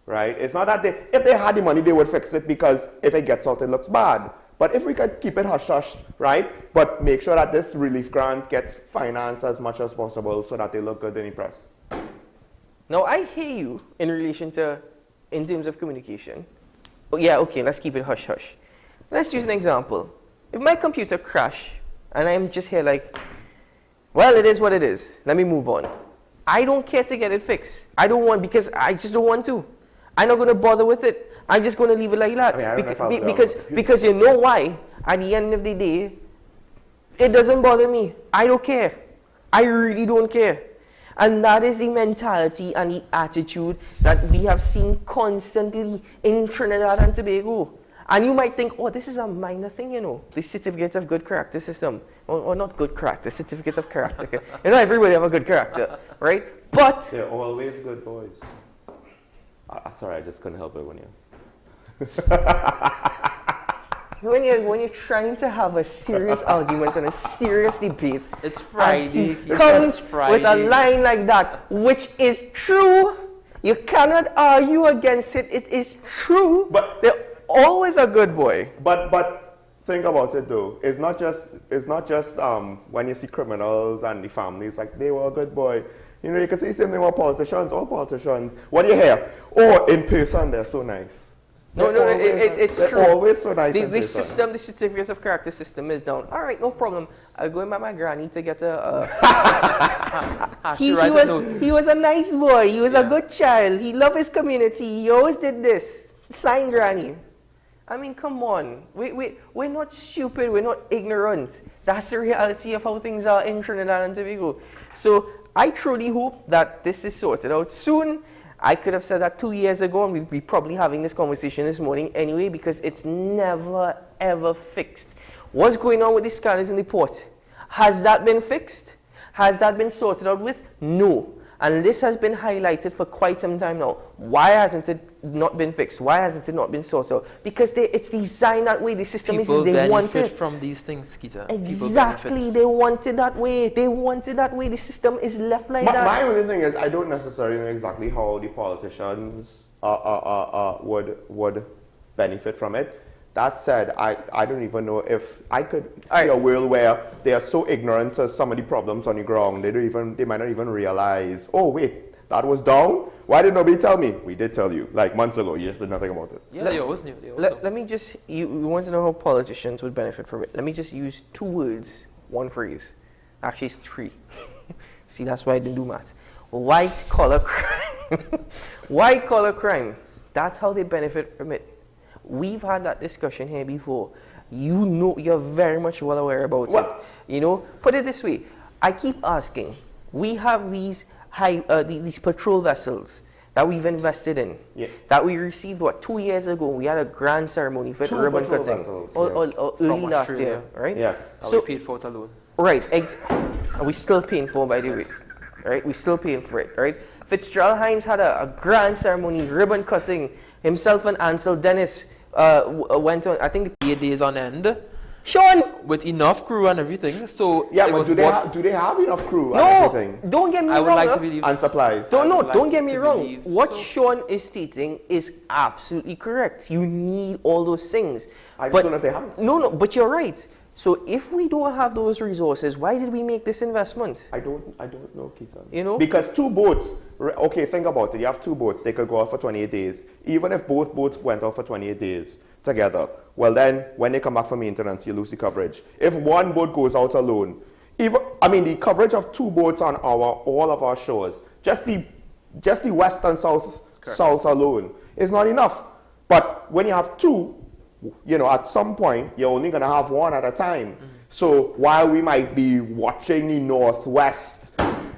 Right? It's not that if they had the money, they would fix it because if it gets out, it looks bad. But if we could keep it hush-hush, right? But make sure that this relief grant gets financed as much as possible so that they look good in the press. Now, I hear you in terms of communication. Oh, yeah, okay, let's keep it hush-hush. Let's use an example. If my computer crashes and I'm just here like, well, it is what it is. Let me move on. I don't care to get it fixed. I don't want, because I just don't want to. I'm not going to bother with it. I'm just going to leave it like that. I mean, because you know why? At the end of the day, it doesn't bother me. I don't care. I really don't care. And that is the mentality and the attitude that we have seen constantly in Trinidad and Tobago. And you might think, oh, this is a minor thing, you know. The certificate of good character system. Or not good character, certificate of character. You know, everybody have a good character, right? But they're always good boys. Sorry, I just couldn't help it when you're trying to have a serious argument and a serious debate, it's Friday. He comes with a line like that, which is true. You cannot argue against it. It is true. But they're always a good boy. But think about it though. It's not just when you see criminals and the families like they were a good boy. You know, you can say the same thing about politicians. All politicians. What do you hear? Oh, in person they're so nice. It's true. They're always so nice. The system, the certificate of character system is down. All right, no problem. I'll go in by my granny to get a. He was a nice boy. He was a good child. He loved his community. He always did this. Sign granny. I mean, come on. We're not stupid. We're not ignorant. That's the reality of how things are in Trinidad and Tobago. So I truly hope that this is sorted out soon. I could have said that 2 years ago, and we'd be probably having this conversation this morning anyway, because it's never, ever fixed. What's going on with the scanners in the port? Has that been fixed? Has that been sorted out with? No. And this has been highlighted for quite some time now. Why hasn't it not been fixed? Why hasn't it not been sorted out? Because it's designed that way. The system is, they want it. From these things, Skeeter. Exactly. They want it that way. They want it that way. The system is left like that. My only thing is, I don't necessarily know exactly how the politicians would benefit from it. That said, I don't even know if I could see a world where they are so ignorant of some of the problems on the ground, they might not even realize, oh wait, that was down? Why did nobody tell me? We did tell you, like months ago, you just did nothing about it. Yeah, they always knew. Let me just, you want to know how politicians would benefit from it. Let me just use 2 words, 1 phrase. Actually, it's 3. See, that's why I didn't do maths. White collar crime. White collar crime. That's how they benefit from it. We've had that discussion here before. You know, you're very much well aware about it. You know, put it this way. I keep asking. We have these these patrol vessels that we've invested in. Yeah. That we received 2 years ago. We had a grand ceremony for ribbon cutting. Vessels, early last year, right? Yes. So we paid for it alone. Right. Are we still paying for it, by the way? Right. We're still paying for it. Right. Fitzgerald Hines had a grand ceremony, ribbon cutting. Himself and Ansel Dennis went on, I think, 8 days on end. Sean! With enough crew and everything. So yeah, but do they have enough crew and everything? Don't get me wrong. I would like to believe. And supplies. Don't get me wrong. What Sean is stating is absolutely correct. You need all those things. I just don't know if they have. No, but you're right. So if we don't have those resources, why did we make this investment? I don't know, Keaton. You know? Because 2 boats okay, think about it. You have two boats. They could go out for 28 days. Even if both boats went out for 28 days together, well then, when they come back for maintenance, you lose the coverage. If one boat goes out alone, the coverage of two boats on all of our shores, just the west and south alone is not enough. But when you have two, at some point, you're only going to have one at a time. So while we might be watching the northwest,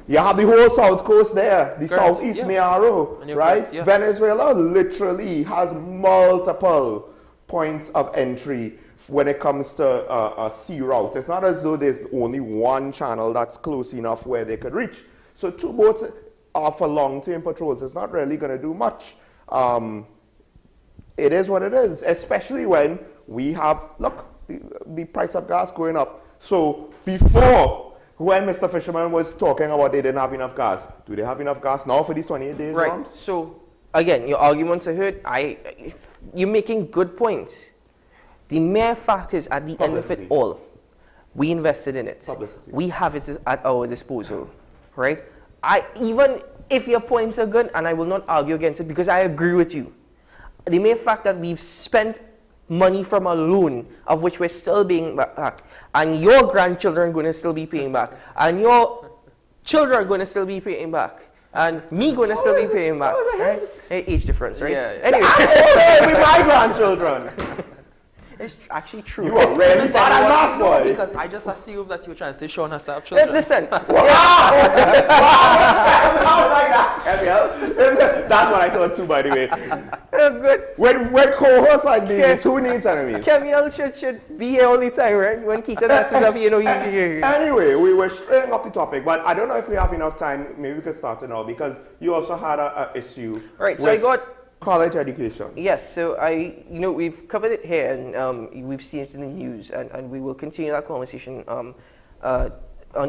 you have the whole south coast there, the southeast Miaro, right? Venezuela literally has multiple points of entry when it comes to a sea route. It's not as though there's only one channel that's close enough where they could reach. So two boats are for long-term patrols. It's not really going to do much. It is what it is, especially when we have, look, the price of gas going up. So before, when Mr. Fisherman was talking about they didn't have enough gas, do they have enough gas now for these 28 days? Right. Norms? So again, your arguments are heard. You're making good points. The mere fact is, at the end of it all, we invested in it. We have it at our disposal, right? Even if your points are good, and I will not argue against it because I agree with you. The mere fact that we've spent money from a loan of which we're still paying back, and your grandchildren are going to still be paying back, and your children are going to still be paying back, and me going to still be paying back, right? Age difference, right? Yeah. Anyway, with my grandchildren. It's actually true. You are really bad at math, boy. Because I just assumed that you were trying to say Sean has to have children. Listen. That's what I thought too, by the way. Good. When co-hosts like these, who needs enemies? Camille should be here all the time, right? When Keaton messes up, he's here. Anyway, we were straying off the topic, but I don't know if we have enough time. Maybe we could start it now, because you also had an issue. Right, so I got college education. Yes, so we've covered it here, and we've seen it in the news, and we will continue that conversation on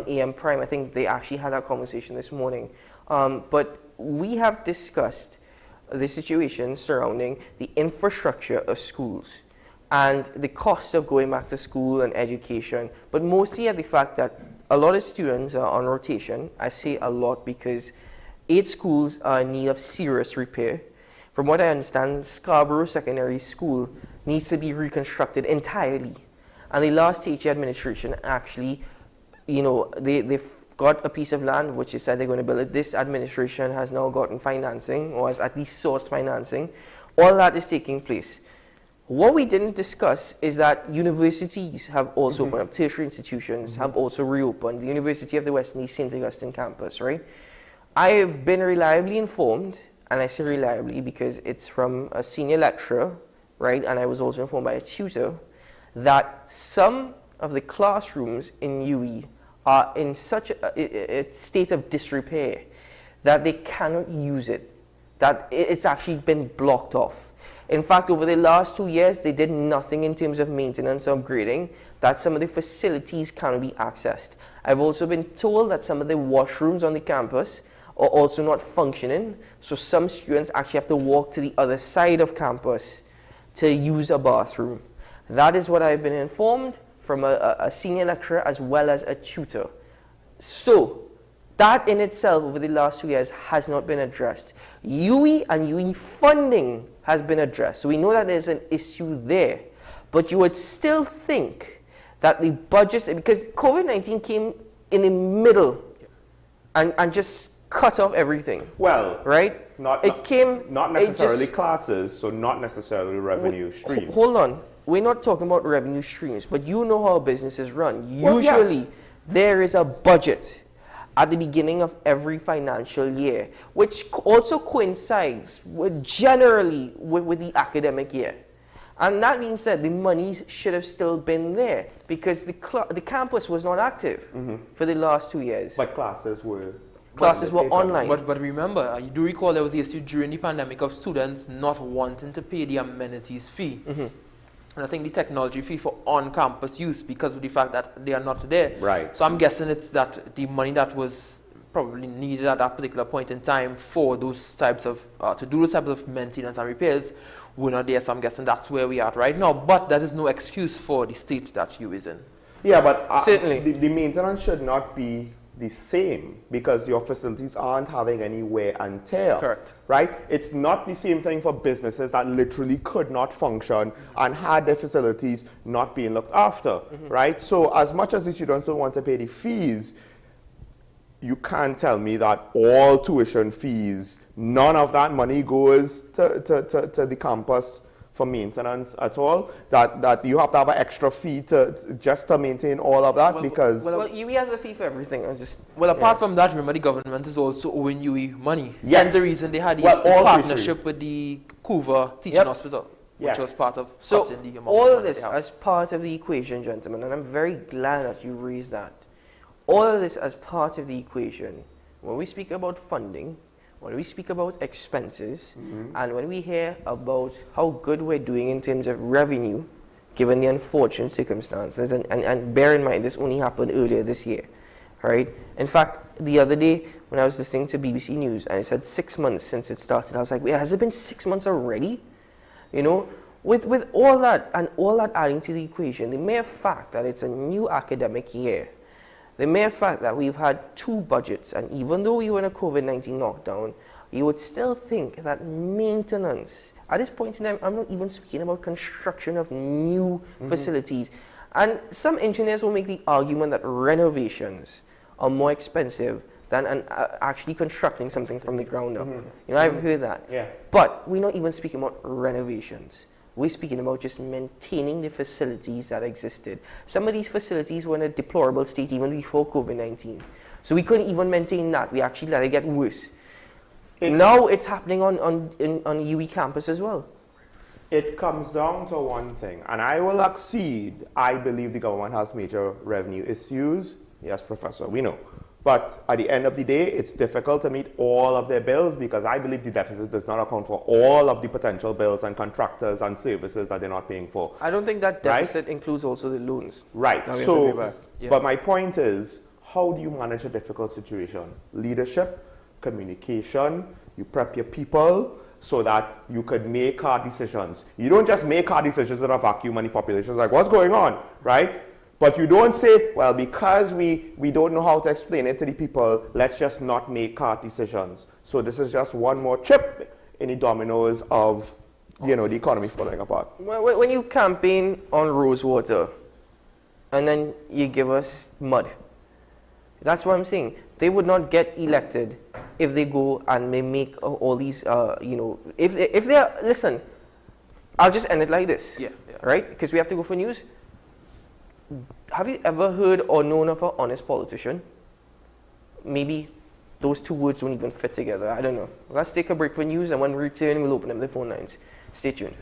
AM Prime. I think they actually had that conversation this morning. But we have discussed the situation surrounding the infrastructure of schools and the cost of going back to school and education, but mostly at the fact that a lot of students are on rotation. I say a lot because 8 schools are in need of serious repair. From what I understand, Scarborough Secondary School needs to be reconstructed entirely. And the last teacher administration actually, they've got a piece of land which is said they're going to build it. This administration has now gotten financing, or has at least sourced financing. All that is taking place. What we didn't discuss is that universities have also opened up, tertiary institutions have also reopened. The University of the West Indies St. Augustine campus, right? I have been reliably informed, and I say reliably because it's from a senior lecturer, right, and I was also informed by a tutor, that some of the classrooms in UE are in such a state of disrepair that they cannot use it, that it's actually been blocked off. In fact, over the last 2 years, they did nothing in terms of maintenance or upgrading, that some of the facilities cannot be accessed. I've also been told that some of the washrooms on the campus are also not functioning, so some students actually have to walk to the other side of campus to use a bathroom. That is what I've been informed from a senior lecturer as well as a tutor. So that in itself over the last 2 years has not been addressed. UE and UE funding has been addressed, so we know that there's an issue there, but you would still think that the budgets, because COVID-19 came in the middle and just cut off everything. Well, right? Not necessarily classes, so not necessarily revenue streams. Hold on. We're not talking about revenue streams, but you know how businesses run. Usually, there is a budget at the beginning of every financial year, which also coincides generally with the academic year. And that being said, the monies should have still been there because the campus was not active for the last 2 years. But classes were online. But remember, you do recall there was the issue during the pandemic of students not wanting to pay the amenities fee. And I think the technology fee for on-campus use because of the fact that they are not there. Right. So I'm guessing it's that the money that was probably needed at that particular point in time for those types of, to do those types of maintenance and repairs were not there. So I'm guessing that's where we are right now. But that is no excuse for the state that you is in. Yeah, but certainly the maintenance should not be the same because your facilities aren't having any wear and tear. Correct. Right? It's not the same thing for businesses that literally could not function and had their facilities not being looked after. Right? So as much as the students don't want to pay the fees, you can't tell me that all tuition fees, none of that money goes to the campus for maintenance at all, that you have to have an extra fee just to maintain all of that because... Well, UE has a fee for everything. Apart from that, remember the government is also owing UE money. Yes. That's the reason they had the partnership with the Couva Teaching Hospital, which was part of cutting the amount all of of money this as part of the equation, gentlemen, and I'm very glad that you raised that. All of this as part of the equation. When we speak about funding, when we speak about expenses, and when we hear about how good we're doing in terms of revenue, given the unfortunate circumstances, and bear in mind this only happened earlier this year, right? In fact, the other day when I was listening to BBC News and it said 6 months since it started, I was like, wait, has it been 6 months already? You know, with all that and all that adding to the equation, the mere fact that it's a new academic year, the mere fact that we've had 2 budgets, and even though we were in a COVID-19 lockdown, you would still think that maintenance, at this point in time, I'm not even speaking about construction of new facilities. And some engineers will make the argument that renovations are more expensive than actually constructing something from the ground up. You know, I've heard that. Yeah. But we're not even speaking about renovations. We're speaking about just maintaining the facilities that existed. Some of these facilities were in a deplorable state even before COVID-19. So we couldn't even maintain that. We actually let it get worse. Now it's happening on UE campus as well. It comes down to one thing, and I will accede, I believe the government has major revenue issues. Yes, Professor, we know. But at the end of the day, it's difficult to meet all of their bills because I believe the deficit does not account for all of the potential bills and contractors and services that they're not paying for. I don't think that deficit includes also the loans. Right. So, but my point is, how do you manage a difficult situation? Leadership, communication, you prep your people so that you could make hard decisions. You don't just make hard decisions in a vacuum and the population's like, what's going on, right? But you don't say, well, because we don't know how to explain it to the people, let's just not make hard decisions. So this is just one more chip in the dominoes of, you know, the economy falling apart. Well, when you campaign on Rosewater and then you give us mud, that's what I'm saying. They would not get elected if they go and they make all these, you know, if they are, listen, I'll just end it like this, right? Because we have to go for news. Have you ever heard or known of an honest politician? Maybe those 2 words don't even fit together. I don't know. Let's take a break for news, and when we return, we'll open up the phone lines. Stay tuned.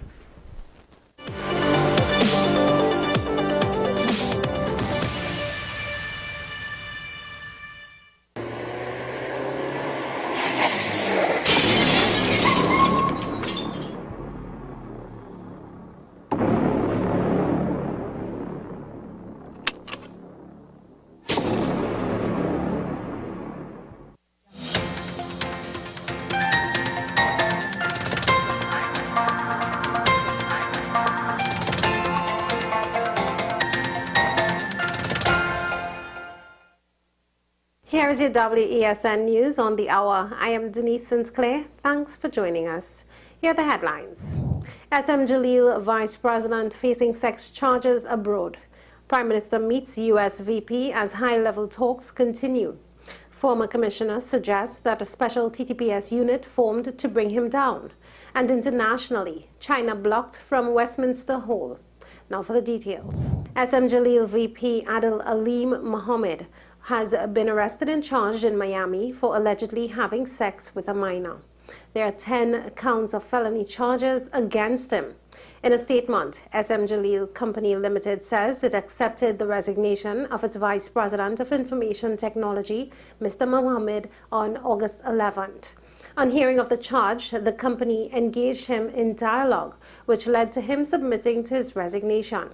Here is your WESN news on the hour. I am Denise Sinclair. Thanks for joining us. Here are the headlines. SM Jalil, Vice President, facing sex charges abroad. Prime Minister meets US VP as high-level talks continue. Former commissioner suggests that a special TTPS unit formed to bring him down. And internationally, China blocked from Westminster Hall. Now for the details. SM Jalil VP Adil Aleem Mohammed has been arrested and charged in Miami for allegedly having sex with a minor. There are 10 counts of felony charges against him. In a statement, SM Jalil Company Limited says it accepted the resignation of its Vice President of Information Technology, Mr. Mohammed, on August 11th. On hearing of the charge, the company engaged him in dialogue, which led to him submitting to his resignation.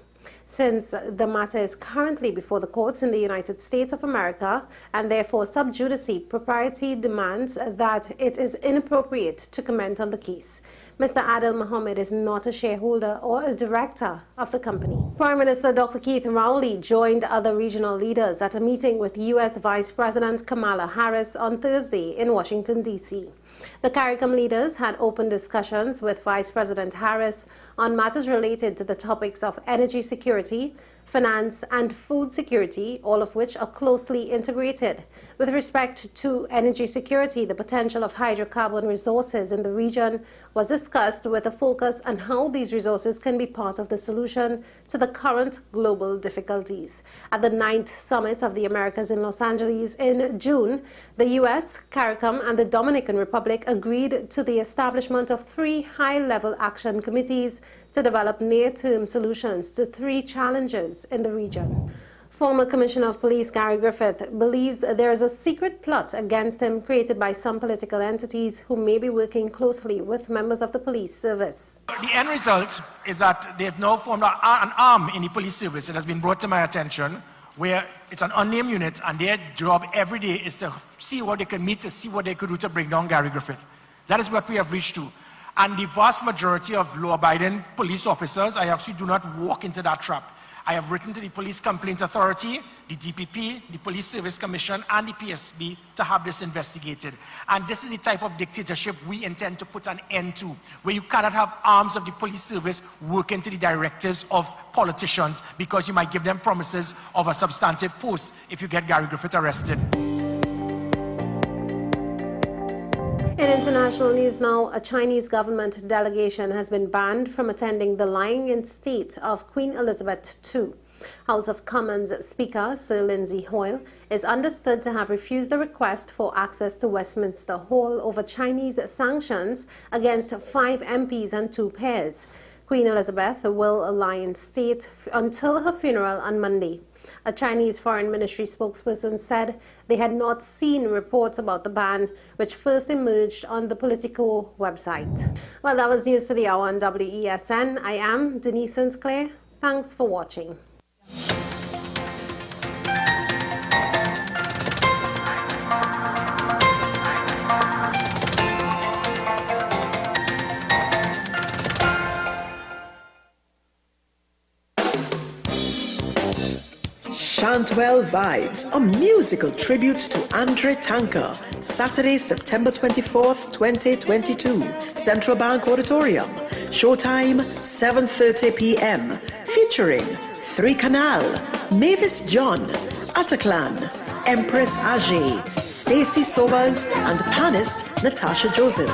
Since the matter is currently before the courts in the United States of America and therefore sub judice, propriety demands that it is inappropriate to comment on the case. Mr. Adil Mohammed is not a shareholder or a director of the company. Prime Minister Dr. Keith Rowley joined other regional leaders at a meeting with U.S. Vice President Kamala Harris on Thursday in Washington, D.C. The CARICOM leaders had open discussions with Vice President Harris on matters related to the topics of energy security, finance, and food security, all of which are closely integrated. With respect to energy security, the potential of hydrocarbon resources in the region was discussed with a focus on how these resources can be part of the solution to the current global difficulties. At the 9th Summit of the Americas in Los Angeles in June, the U.S., CARICOM, and the Dominican Republic agreed to the establishment of 3 high-level action committees to develop near-term solutions to 3 challenges in the region. Former Commissioner of Police Gary Griffith believes there is a secret plot against him created by some political entities who may be working closely with members of the police service. The end result is that they've now formed an arm in the police service that has been brought to my attention, where it's an unnamed unit and their job every day is to see what they can meet, to see what they could do to bring down Gary Griffith. That is what we have reached to. And the vast majority of law-abiding police officers, I actually do not walk into that trap. I have written to the Police Complaint Authority, the DPP, the Police Service Commission, and the PSB to have this investigated. And this is the type of dictatorship we intend to put an end to, where you cannot have arms of the police service working to the directives of politicians because you might give them promises of a substantive post if you get Gary Griffith arrested. In international news now, a Chinese government delegation has been banned from attending the lying-in state of Queen Elizabeth II. House of Commons Speaker Sir Lindsay Hoyle is understood to have refused a request for access to Westminster Hall over Chinese sanctions against 5 MPs and 2 peers. Queen Elizabeth will lie in state until her funeral on Monday. A Chinese Foreign Ministry spokesperson said they had not seen reports about the ban, which first emerged on the Politico website. Well, that was news to the hour on WESN. I am Denise Sinclair. Thanks for watching. Chantwell Vibes, a musical tribute to Andre Tanker, Saturday, September 24th, 2022, Central Bank Auditorium. Showtime, 7:30 p.m. Featuring 3 Canal, Mavis John, Ataclan, Empress Ajay, Stacey Sobers, and panist Natasha Joseph.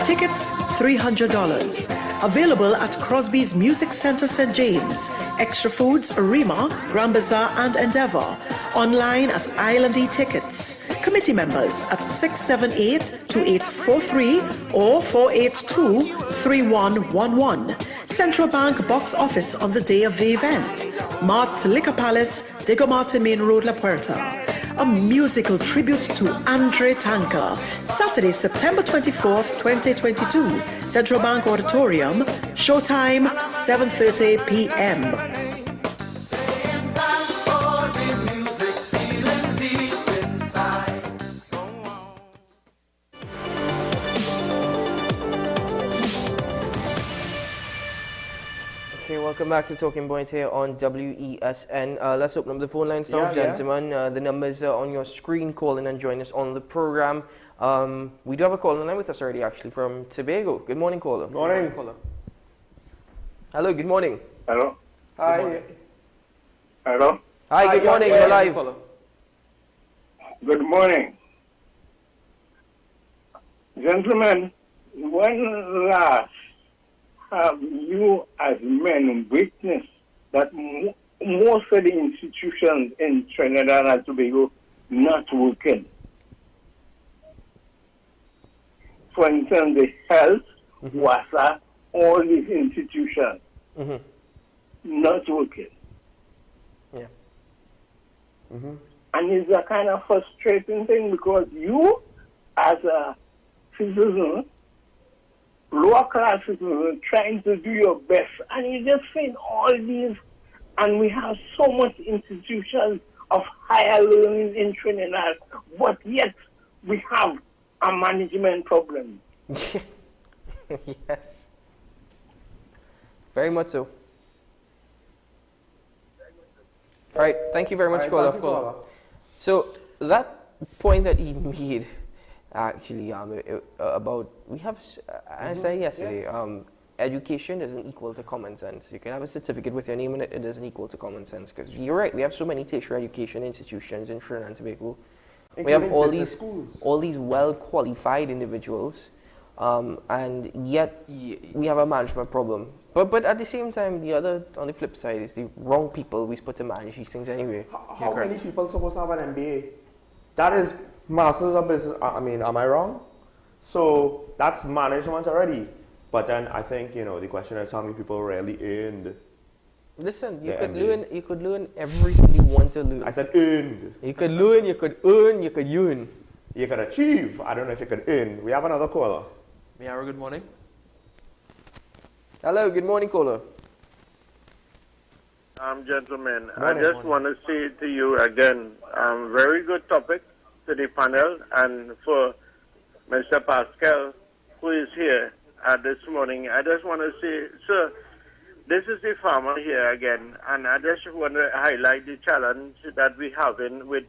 Tickets, $300. Available at Crosby's Music Center, St. James. Extra Foods, Rima, Grand Bazaar, and Endeavour. Online at Island E-Tickets. Committee members at 678-2843 or 482-3111. Central Bank box office on the day of the event. Mart's Liquor Palace, Diego Martin Main Road, La Puerta. A musical tribute to Andre Tanker. Saturday, September 24th, 2022. Central Bank Auditorium. Showtime, 7:30 p.m. Welcome back to Talking Point here on WESN. Let's open up the phone lines now, gentlemen. The numbers are on your screen. Call in and join us on the program. We do have a caller line with us already, actually, from Tobago. Good morning, caller. Morning. Caller. Hello, good morning. Hello. Hi. Good Hello. Hi, good morning. You're live. Good morning. Gentlemen, when last have you as men witnessed that most of the institutions in Trinidad and Tobago not working? For instance, the health, WASA, all these institutions not working. Yeah. And it's a kind of frustrating thing because you, as a citizen, lower class citizen, trying to do your best, and you just find all these And we have so much institutions of higher learning in Trinidad, but yet we have a management problem. Yes. Very much so. All right, thank you very much, caller. So that point that he made, actually, about, we have, I said yesterday, education doesn't equal to common sense. You can have a certificate with your name on it, it doesn't equal to common sense. Because you're right, we have so many tertiary education institutions in Trinidad and Tobago. We have all these well-qualified individuals, and yet we have a management problem. But at the same time, on the flip side, is the wrong people we put to manage these things anyway. How many people supposed to have an MBA? That is Masters of Business. I mean, am I wrong? So that's management already. But then I think, the question is how many people really earned. Listen, you could learn everything you want to learn. I said earned. You could learn, you could earn, you could yearn. You could achieve. I don't know if you could earn. We have another caller. Miara, good morning. Hello, good morning, caller. Gentlemen, Morning, I just want to say to you again, very good topic to the panel, and for Mr. Pascal, who is here this morning, I just want to say, sir, this is the farmer here again, and I just want to highlight the challenge that we have with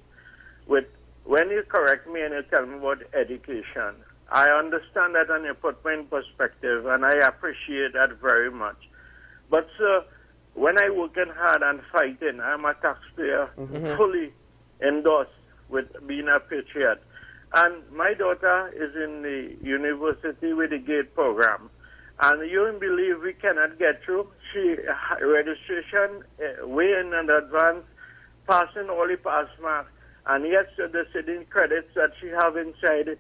when you correct me and you tell me about education. I understand that and you put me in perspective, and I appreciate that very much. But, sir, when I working hard and fighting, I'm a taxpayer, fully endorsed with being a patriot. And my daughter is in the university with the GATE program. And you won't believe we cannot get through. She registration way in advance, passing all the pass marks. And yet the sitting credits that she have inside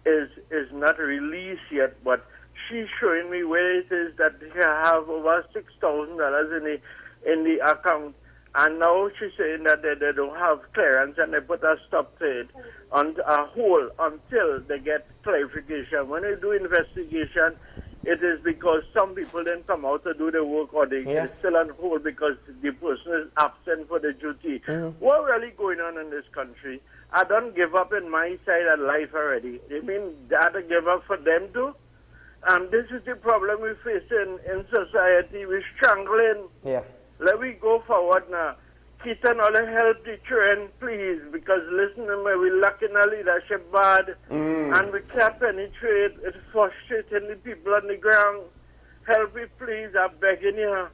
is not released yet, but she's showing me where it is that she have over $6,000 in the account, and now she's saying that they don't have clearance and they put a stop to it on a hold until they get clarification. When they do investigation, it is because some people didn't come out to do the work, or they're still on hold because the person is absent for the duty. What really going on in this country? I don't give up in my side of life already. You mean that I give up for them too? This is the problem we face in society. We're struggling. Yeah. Let me go forward now. Keaton, all help the children, please, because listen to me, we're lacking a leadership bad, and we can't penetrate. It's frustrating the people on the ground. Help me, please. I'm begging you.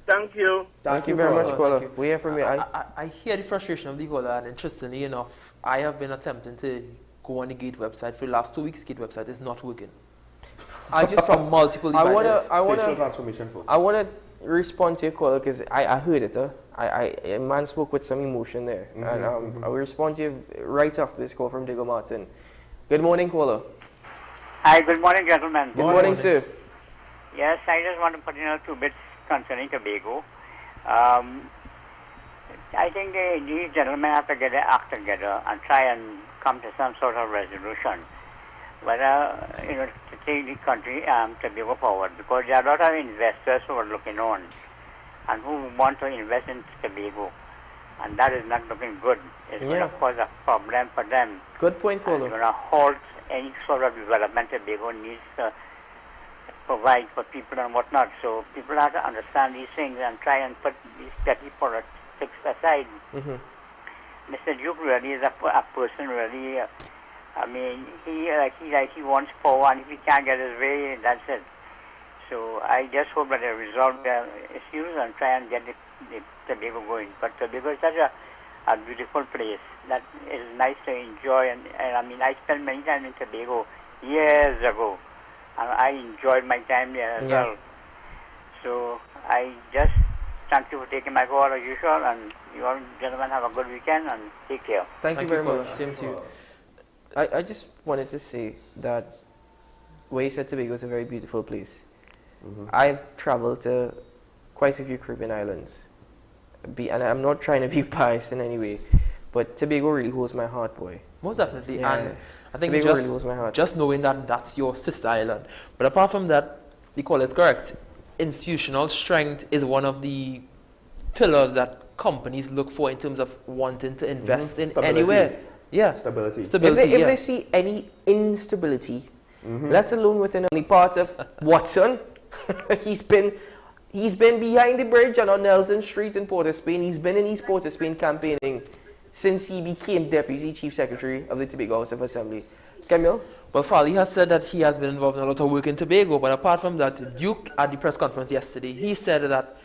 Thank you. Thank you very much, caller. We hear from you. I hear the frustration of the caller, and interestingly enough, I have been attempting to go on the GATE website for the last 2 weeks. GATE website is not working. I just from multiple devices. I want to respond to your caller because I heard it. A man spoke with some emotion there, and I will respond to you right after this call from Diego Martin. Good morning, caller. Hi, good morning, gentlemen. Good morning, sir. Yes, I just want to put in 2 bits concerning Tobago. I think these gentlemen have to get their act together and try and come to some sort of resolution, whether to take the country Tobago forward, because there are a lot of investors who are looking on and who want to invest in Tobago, and that is not looking good. It's going to cause a problem for them. Good point, caller. It's going to halt any sort of development Tobago needs to provide for people and whatnot. So people have to understand these things and try and put these petty politics aside. Mr. Duke really is a person really. I mean, he wants power, and if he can't get his way, that's it. So I just hope that they resolve their issues and try and get the Tobago going. But Tobago is such a beautiful place that is nice to enjoy. And I mean, I spent many time in Tobago years ago, and I enjoyed my time there as well. So I just thank you for taking my call as usual, and you all gentlemen have a good weekend and take care. Thank you very much. Same to you. I just wanted to say that where you said Tobago is a very beautiful place. I've traveled to quite a few Caribbean islands, and I'm not trying to be biased in any way, but Tobago really holds my heart, boy. Most definitely, and I think Tobago really holds my heart. Just knowing that that's your sister island. But apart from that, the call is correct. Institutional strength is one of the pillars that companies look for in terms of wanting to invest in Stability. anywhere. Yeah. Stability. If they see any instability, let alone within any part of Watson, he's been behind the bridge and on Nelson Street in Port of Spain. He's been in East Port of Spain campaigning since he became Deputy Chief Secretary of the Tobago House of Assembly. Camille? Well, Fali has said that he has been involved in a lot of work in Tobago, but apart from that, Duke at the press conference yesterday, he said that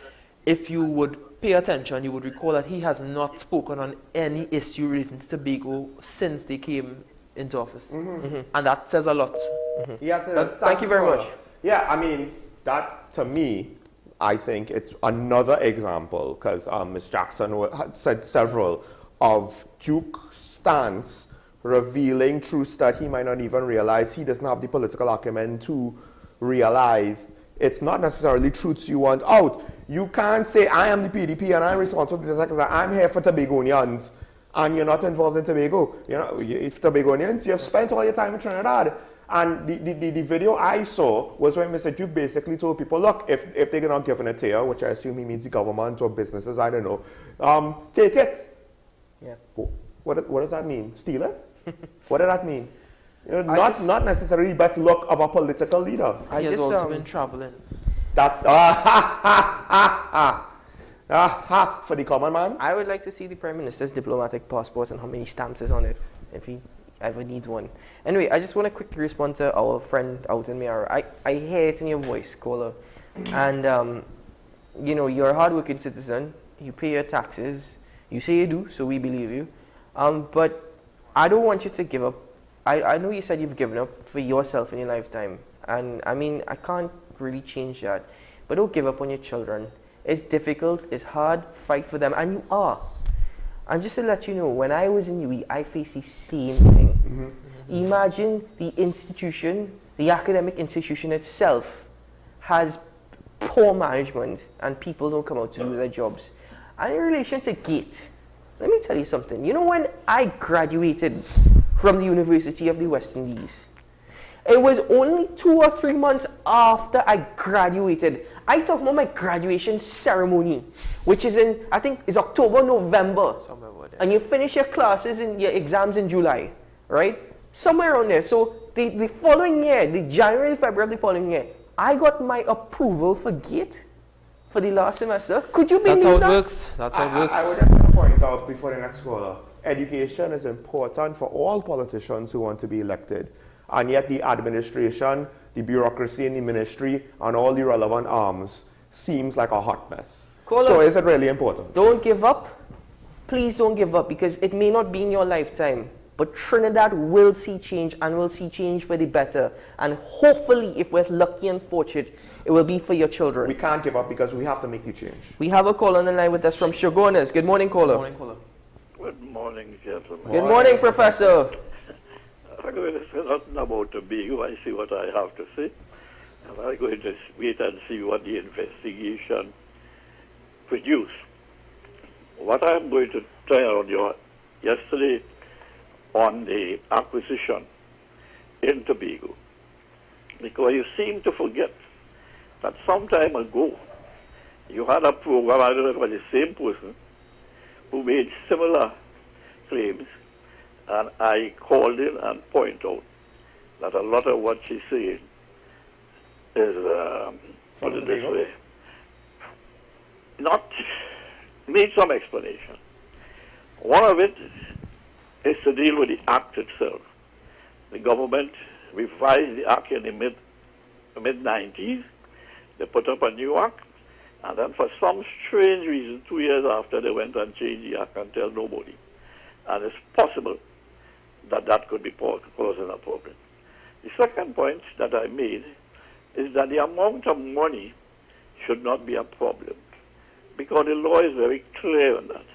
if you would pay attention, you would recall that he has not spoken on any issue relating to Tobago since they came into office. And that says a lot. Yes, thank you very much. Yeah, I mean, that to me, I think it's another example, because Ms. Jackson had said several, of Duke's stance revealing truths that he might not even realize. He doesn't have the political acumen to realize it's not necessarily truths you want out. You can't say, I am the PDP and I'm responsible for this because I'm here for Tobagonians and you're not involved in Tobago. You know, if Tobagonians, you've spent all your time in Trinidad. And the video I saw was when Mr. Duke basically told people, look, if they're not giving it to you, which I assume he means the government or businesses, I don't know, take it. Yeah. What does that mean? Steal it? What does that mean? You know, not necessarily the best look of a political leader. He has also been traveling. That for the common man. I would like to see the Prime Minister's diplomatic passport and how many stamps is on it, if he ever needs one. Anyway, I just want to quickly respond to our friend out in Miara. I hear it in your voice, caller, and you know, you're a hard-working citizen. You pay your taxes. You say you do, so we believe you. But I don't want you to give up. I know you said you've given up for yourself in your lifetime, and I mean, I can't really change that. But don't give up on your children. It's difficult, it's hard, fight for them, and you are. And just to let you know, when I was in UE, I faced the same thing. Imagine the institution, the academic institution itself, has poor management and people don't come out to do their jobs. And in relation to GATE, let me tell you something. You know, when I graduated from the University of the West Indies, it was only 2 or 3 months after I graduated. I talk about my graduation ceremony, which is in, I think, is October, November. And you finish your classes and your exams in July, right? Somewhere around there. So the following year, the January, February of the following year, I got my approval for GATE for the last semester. Could you believe that? That's how it works. That's how it works. I would just want to point out before the next caller, education is important for all politicians who want to be elected. And yet the administration, the bureaucracy in the ministry, and all the relevant arms seems like a hot mess. So is it really important? Don't give up. Please don't give up, because it may not be in your lifetime, but Trinidad will see change, and will see change for the better. And hopefully, if we're lucky and fortunate, it will be for your children. We can't give up because we have to make the change. We have a caller on the line with us from Shogunas. Good morning, caller. Good morning, caller. Good morning, gentlemen. Good morning, Professor. I'm going to say nothing about Tobago. I see what I have to say. And I'm going to wait and see what the investigation produces. What I'm going to try on you yesterday on the acquisition in Tobago, because you seem to forget that some time ago you had a program, I don't know if it was the same person, who made similar claims, and I called in and pointed out that a lot of what she's saying is, put it this way, not need some explanation. One of it is to deal with the act itself. The government revised the act in the mid-90s. They put up a new act, and then for some strange reason, 2 years after, they went and changed the act and tell nobody. And it's possible that that could be causing a problem. The second point that I made is that the amount of money should not be a problem, because the law is very clear on that.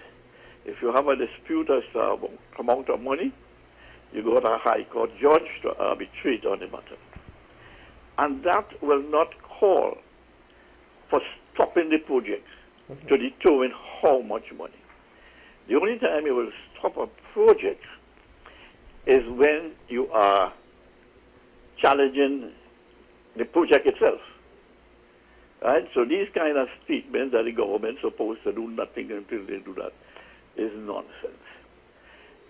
If you have a dispute as to the amount of money, you go to a high court judge to arbitrate on the matter. And that will not call for stopping the project to determine how much money. The only time you will stop a project is when you are challenging the project itself. Right? So these kind of statements that the government is supposed to do nothing until they do that is nonsense.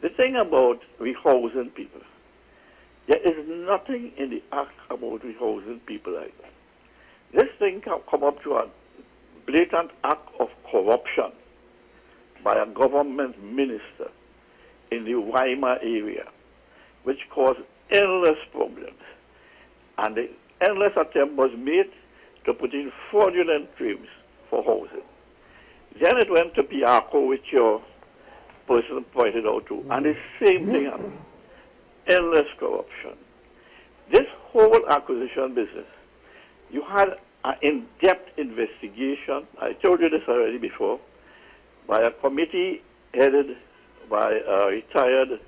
The thing about rehousing people, there is nothing in the act about rehousing people like that. This thing can come up to a blatant act of corruption by a government minister in the Weimar area, which caused endless problems. And the endless attempt was made to put in fraudulent claims for housing. Then it went to Piarco, which your person pointed out to, and the same thing happened. Endless corruption. This whole acquisition business, you had an in-depth investigation, I told you this already before, by a committee headed by a retired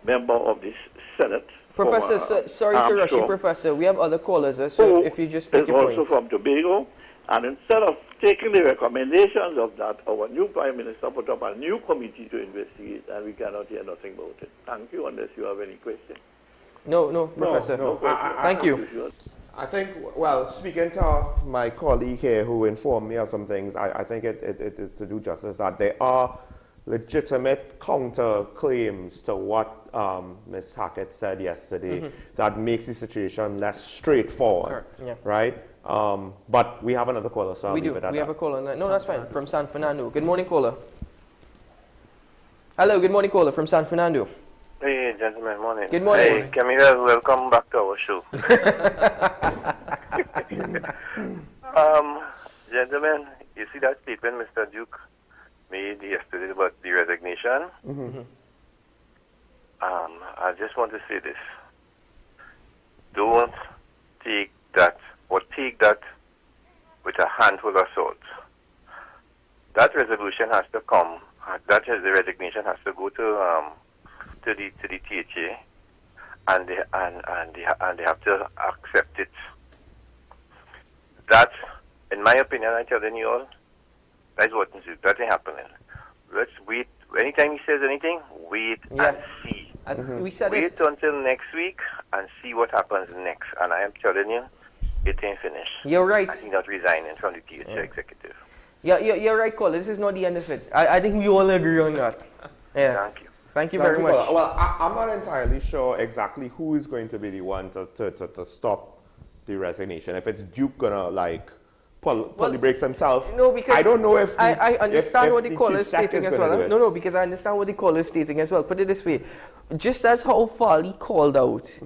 member of the Senate. Professor, sorry to rush you, Professor. We have other callers, so if you just make your point. Also from Tobago, and instead of taking the recommendations of that, our new Prime Minister put up a new committee to investigate, and we cannot hear nothing about it. Thank you, unless you have any questions. No, Professor. No. Thank you. I think, well, speaking to my colleague here who informed me of some things, I think it is to do justice that there are legitimate counter-claims to what Ms. Hackett said yesterday that makes the situation less straightforward, right? But we have another caller, so I'll leave it at that. We have a caller. No, that's fine. From San Fernando. Good morning, caller. Hello, good morning, caller from San Fernando. Hey, gentlemen, morning. Good morning. Hey, Camila, welcome back to our show. Gentlemen, you see that statement Mr. Duke made yesterday about the resignation? I just want to say this. Don't take that, or take that with a handful of salt. That resolution has to come, the resignation has to go to the THA, and they have to accept it. That, in my opinion, I'm telling you all, that's what that ain't happening. Let's wait. Anytime he says anything, wait and see. We said wait until next week and see what happens next. And I am telling you, it ain't finished. You're right. And he's not resigning from the THA executive. Yeah, you're right, caller. This is not the end of it. I think we all agree on that. Yeah. Thank you. Thank you very much. Well, I'm not entirely sure exactly who is going to be the one to stop the resignation. If it's Duke gonna like pull the brakes himself. No, because I don't know if I understand what the caller is chief stating secretary is as gonna well. do it. No, because I understand what the caller is stating as well. Put it this way, just as how Farley called out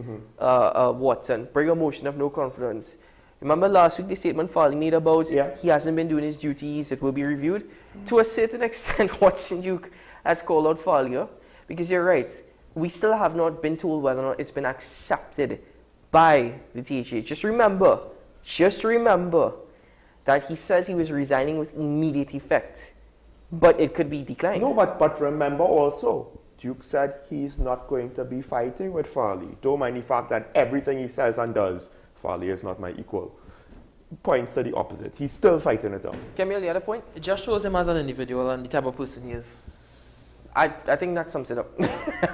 Watson, bring a motion of no confidence. Remember last week the statement Farley made about he hasn't been doing his duties, it will be reviewed. To a certain extent, Watson Duke has called out Farley, because you're right. We still have not been told whether or not it's been accepted by the THA. Just remember that he says he was resigning with immediate effect, but it could be declined. No, but remember also, Duke said he's not going to be fighting with Farley. Don't mind the fact that everything he says and does, Farley is not my equal, points to the opposite. He's still fighting it down. Camille, the other point? It just shows him as an individual and the type of person he is. I think that sums it up,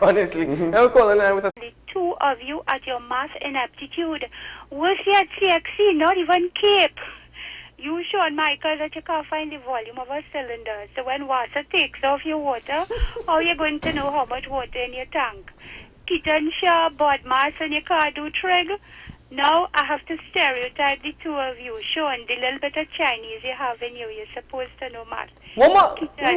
honestly. I'll call in line with us. The two of you at your mass ineptitude. Worse yet, CXC, not even Cape. You, Sean Michael, that you can't find the volume of a cylinder. So when water takes off your water, how are you going to know how much water in your tank? Keaton Shaw, Bodmas, and you can't do trig. Now I have to stereotype the two of you. Sean, the little bit of Chinese you have in you, you're supposed to know math. What The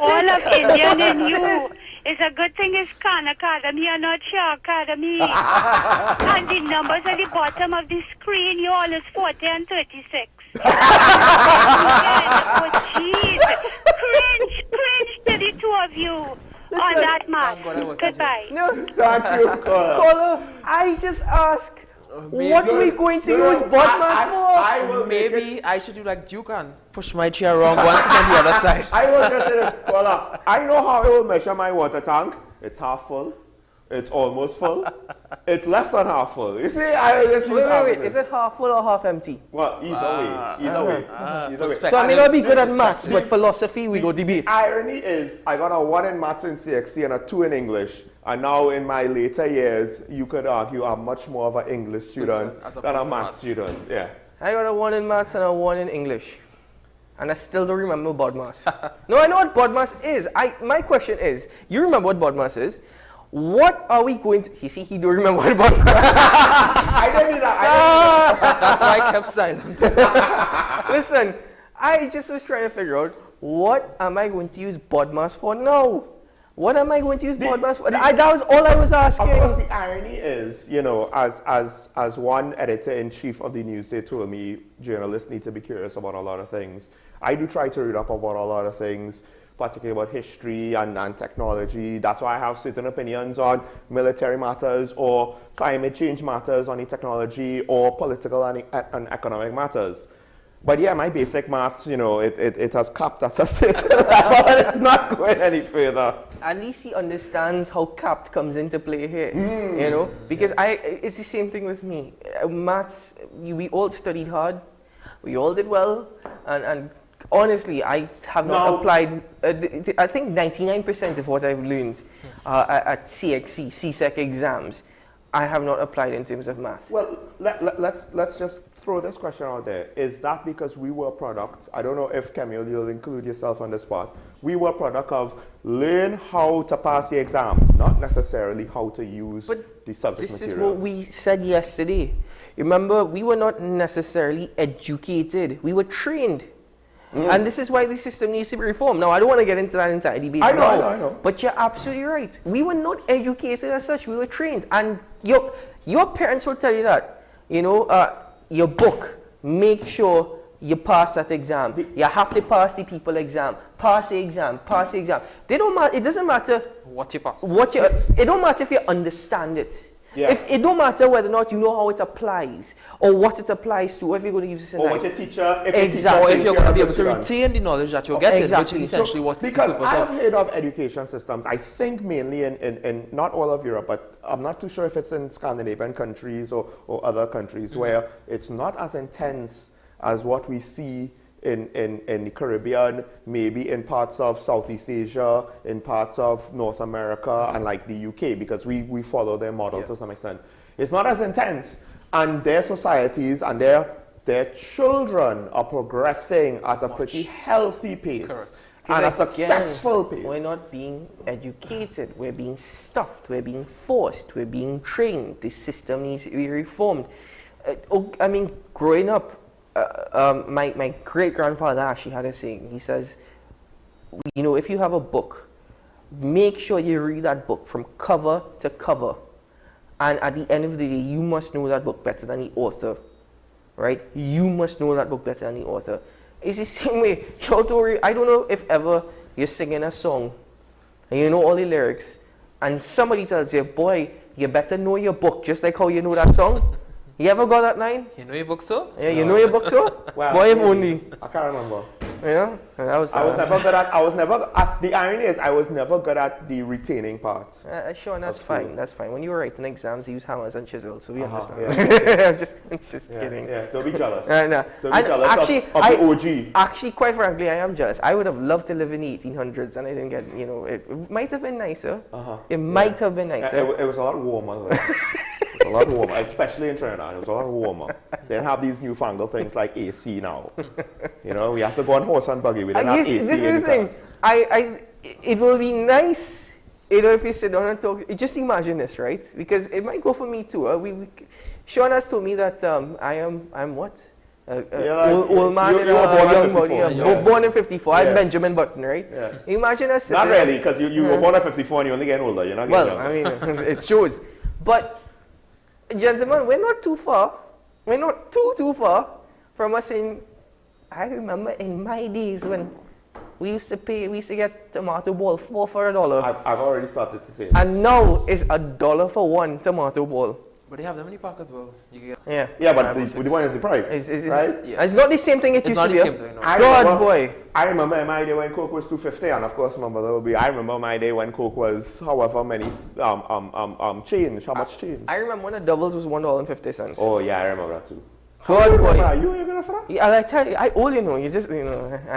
all of Indian in you. It's a good thing it's Khan Academy and not Shaw Academy. And the numbers at the bottom of the screen, you all is 40 and 36. Oh, jeez. Cringe to the two of you. On that math. Goodbye. No. Thank you, caller. I just ask, what are we going to use Bodmas for? Maybe I should do like Duke and push my chair around one side and the other side. I was just saying, I know how I will measure my water tank. It's half full. It's almost full. It's less than half full. You see, wait. Is it half full or half empty? Well, either way. So I may not be good at maths, but philosophy, we go debate. The irony is, I got a 1 in maths in CXC and a 2 in English. And now in my later years, you could argue I'm much more of an English student than a maths student. Yeah. I got a 1 in maths and a 1 in English. And I still don't remember BODMAS. No, I know what BODMAS is. My question is, you remember what BODMAS is? What are we going to... You see, he don't remember what BODMAS is. I didn't do that. That's why I kept silent. Listen, I just was trying to figure out, what am I going to use BODMAS for now? What am I going to use BODMAS for? That was all I was asking. Of course, the irony is, you know, as one editor-in-chief of the news, they told me journalists need to be curious about a lot of things. I do try to read up about a lot of things, particularly about history and technology. That's why I have certain opinions on military matters or climate change matters on the technology or political and economic matters. But yeah, my basic maths, you know, it has capped at a certain level and it's not going any further. At least he understands how capped comes into play here, you know? Because it's the same thing with me. Maths, we all studied hard, we all did well, and honestly, I have not applied, I think 99% of what I've learned at CXC, CSEC exams, I have not applied in terms of math. Well, let's just throw this question out there. Is that because we were a product? I don't know if, Camille, you'll include yourself on the spot. We were a product of learn how to pass the exam, not necessarily how to use the subject material. This is what we said yesterday. Remember, we were not necessarily educated. We were trained. And this is why the system needs to be reformed. Now, I don't want to get into that entire debate. I know. But you're absolutely right. We were not educated as such. We were trained. And your parents will tell you that. You know, your book, make sure you pass that exam. You have to pass the people exam. Pass the exam. Pass the exam. It doesn't matter what you pass. It don't matter if you understand it. Yeah. It don't matter whether or not you know how it applies or what it applies to, or if you're going to use this in or life. what your teacher, or if you're going to be able to retain the knowledge that you're getting, which is essentially what because I have heard of education systems, I think mainly in not all of Europe, but I'm not too sure if it's in Scandinavian countries or other countries where it's not as intense as what we see in the Caribbean, maybe in parts of Southeast Asia, in parts of North America, and like the UK, because we follow their model to some extent. It's not as intense, and their societies and their children are progressing at a pretty healthy pace. And a successful pace. We're not being educated, we're being stuffed, we're being forced, we're being trained. The system needs to be reformed. I mean, growing up, my great-grandfather actually had a saying. He says, you know, if you have a book, make sure you read that book from cover to cover. And at the end of the day, you must know that book better than the author, right? You must know that book better than the author. It's the same way. I don't know if ever you're singing a song and you know all the lyrics and somebody tells you, boy, you better know your book just like how you know that song. You ever got that line? You know your book, sir? Yeah, you know your book, sir? Well, boy, if only. I can't remember. Yeah, and I was never good at, the irony is I was never good at the retaining part. Sure, that's fine, that's fine. When you were writing exams, you use hammers and chisels, so we understand. Yeah. I'm just kidding. Yeah, don't be jealous. No. Don't be jealous actually, of the OG. Actually, quite frankly, I am jealous. I would have loved to live in the 1800s and I didn't get, you know, it might have been nicer. It might have been nicer. It was a lot warmer. It was a lot warmer, especially in Trinidad. It was a lot warmer. They didn't have these newfangled things like AC now. You know, we have to go on horse and buggy. We didn't have AC. This is the thing. It will be nice, you know, if you sit down and talk. Just imagine this, right? Because it might go for me too. Sean has told me that I'm what? Old man in a young body. Born in 54. I'm Benjamin Button, right? Yeah. Imagine us. Not really, because you were born in 54 and you're only getting older. You're not getting younger. I mean, it shows. But, gentlemen, we're not too far. We're not too far from us in. I remember in my days when we used to get tomato ball for $4 for $1. I've already started to say it. And now it's $1 for one tomato ball. But they have them in the park as well. You can get Yeah, but the one is the price, right? It's not the same thing it used to be. Boy. I remember my day when Coke was $2.50, and of course, my mother will be. I remember my day when Coke was however many change. How much change? I remember when the doubles was $1.50. Oh yeah, I remember that too. God, boy. You gonna for that? Yeah, I tell you, I owe you know. You just, I'm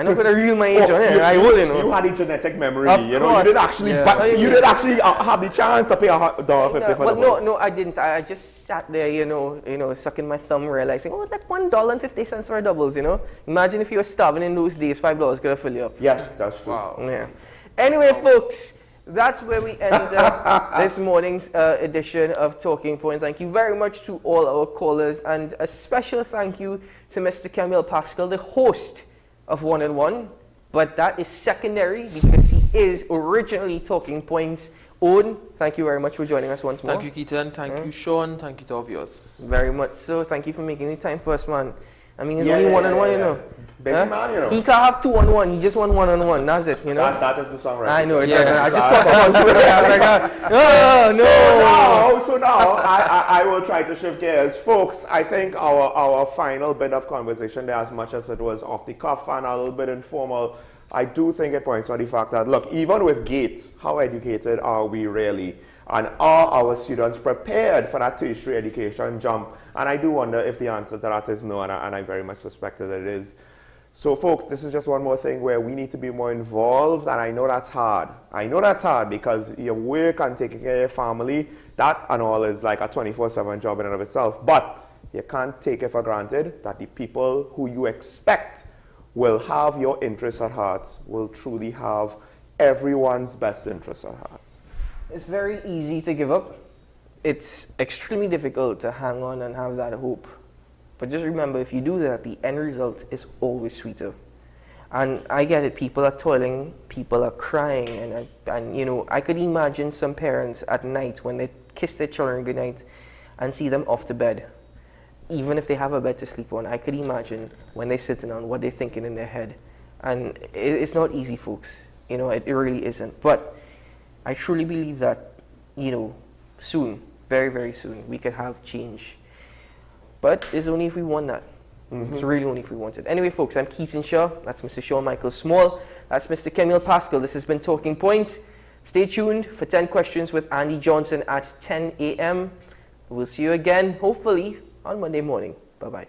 not gonna reveal my age on it. I owe you know. You had a genetic memory, of you know. Course. You did actually, you did actually have the chance to pay $1.50 for the balls. No, I didn't. I just sat there, you know, sucking my thumb, realizing, oh, that's $1.50 for doubles, you know. Imagine if you were starving in those days, $5 could have filled you up. Yes, that's true. Wow. Yeah. Anyway, folks. That's where we end this morning's edition of Talking Point. Thank you very much to all our callers, and a special thank you to Mr. Camille Pascal, the host of 1 and 1, but that is secondary because he is originally Talking Point's own. Thank you very much for joining us once more. Thank you, Keaton. Thank you, Sean. Thank you to all viewers. Very much so. Thank you for making the time for us, man. I mean, it's only 1 and 1, you know. Busy man, you know. He can't have 2 on 1. He just won 1 on 1. That's it, you know. That is the song, right? I know it doesn't. I just thought about it. I was like, no. So now I will try to shift gears, folks. I think our final bit of conversation there, as much as it was off the cuff and a little bit informal, I do think it points to the fact that, look, even with GATE, how educated are we really? And are our students prepared for that tertiary education jump? And I do wonder if the answer to that is no, and I very much suspect that it is. So folks, this is just one more thing where we need to be more involved, and I know that's hard. I know that's hard because your work and taking care of your family, that and all is like a 24/7 job in and of itself. But you can't take it for granted that the people who you expect will have your interests at heart will truly have everyone's best interests at heart. It's very easy to give up. It's extremely difficult to hang on and have that hope. But just remember, if you do that, the end result is always sweeter. And I get it, people are toiling, people are crying, and you know, I could imagine some parents at night when they kiss their children goodnight and see them off to bed. Even if they have a bed to sleep on, I could imagine when they're sitting on what they're thinking in their head. And it's not easy, folks. You know, it really isn't. But I truly believe that, you know, soon, very, very soon, we could have change. But it's only if we want that. It's really only if we want it. Anyway, folks, I'm Keaton Shaw. That's Mr. Sean Michael Small. That's Mr. Camille Pascal. This has been Talking Point. Stay tuned for 10 questions with Andy Johnson at 10 a.m. We'll see you again, hopefully, on Monday morning. Bye-bye.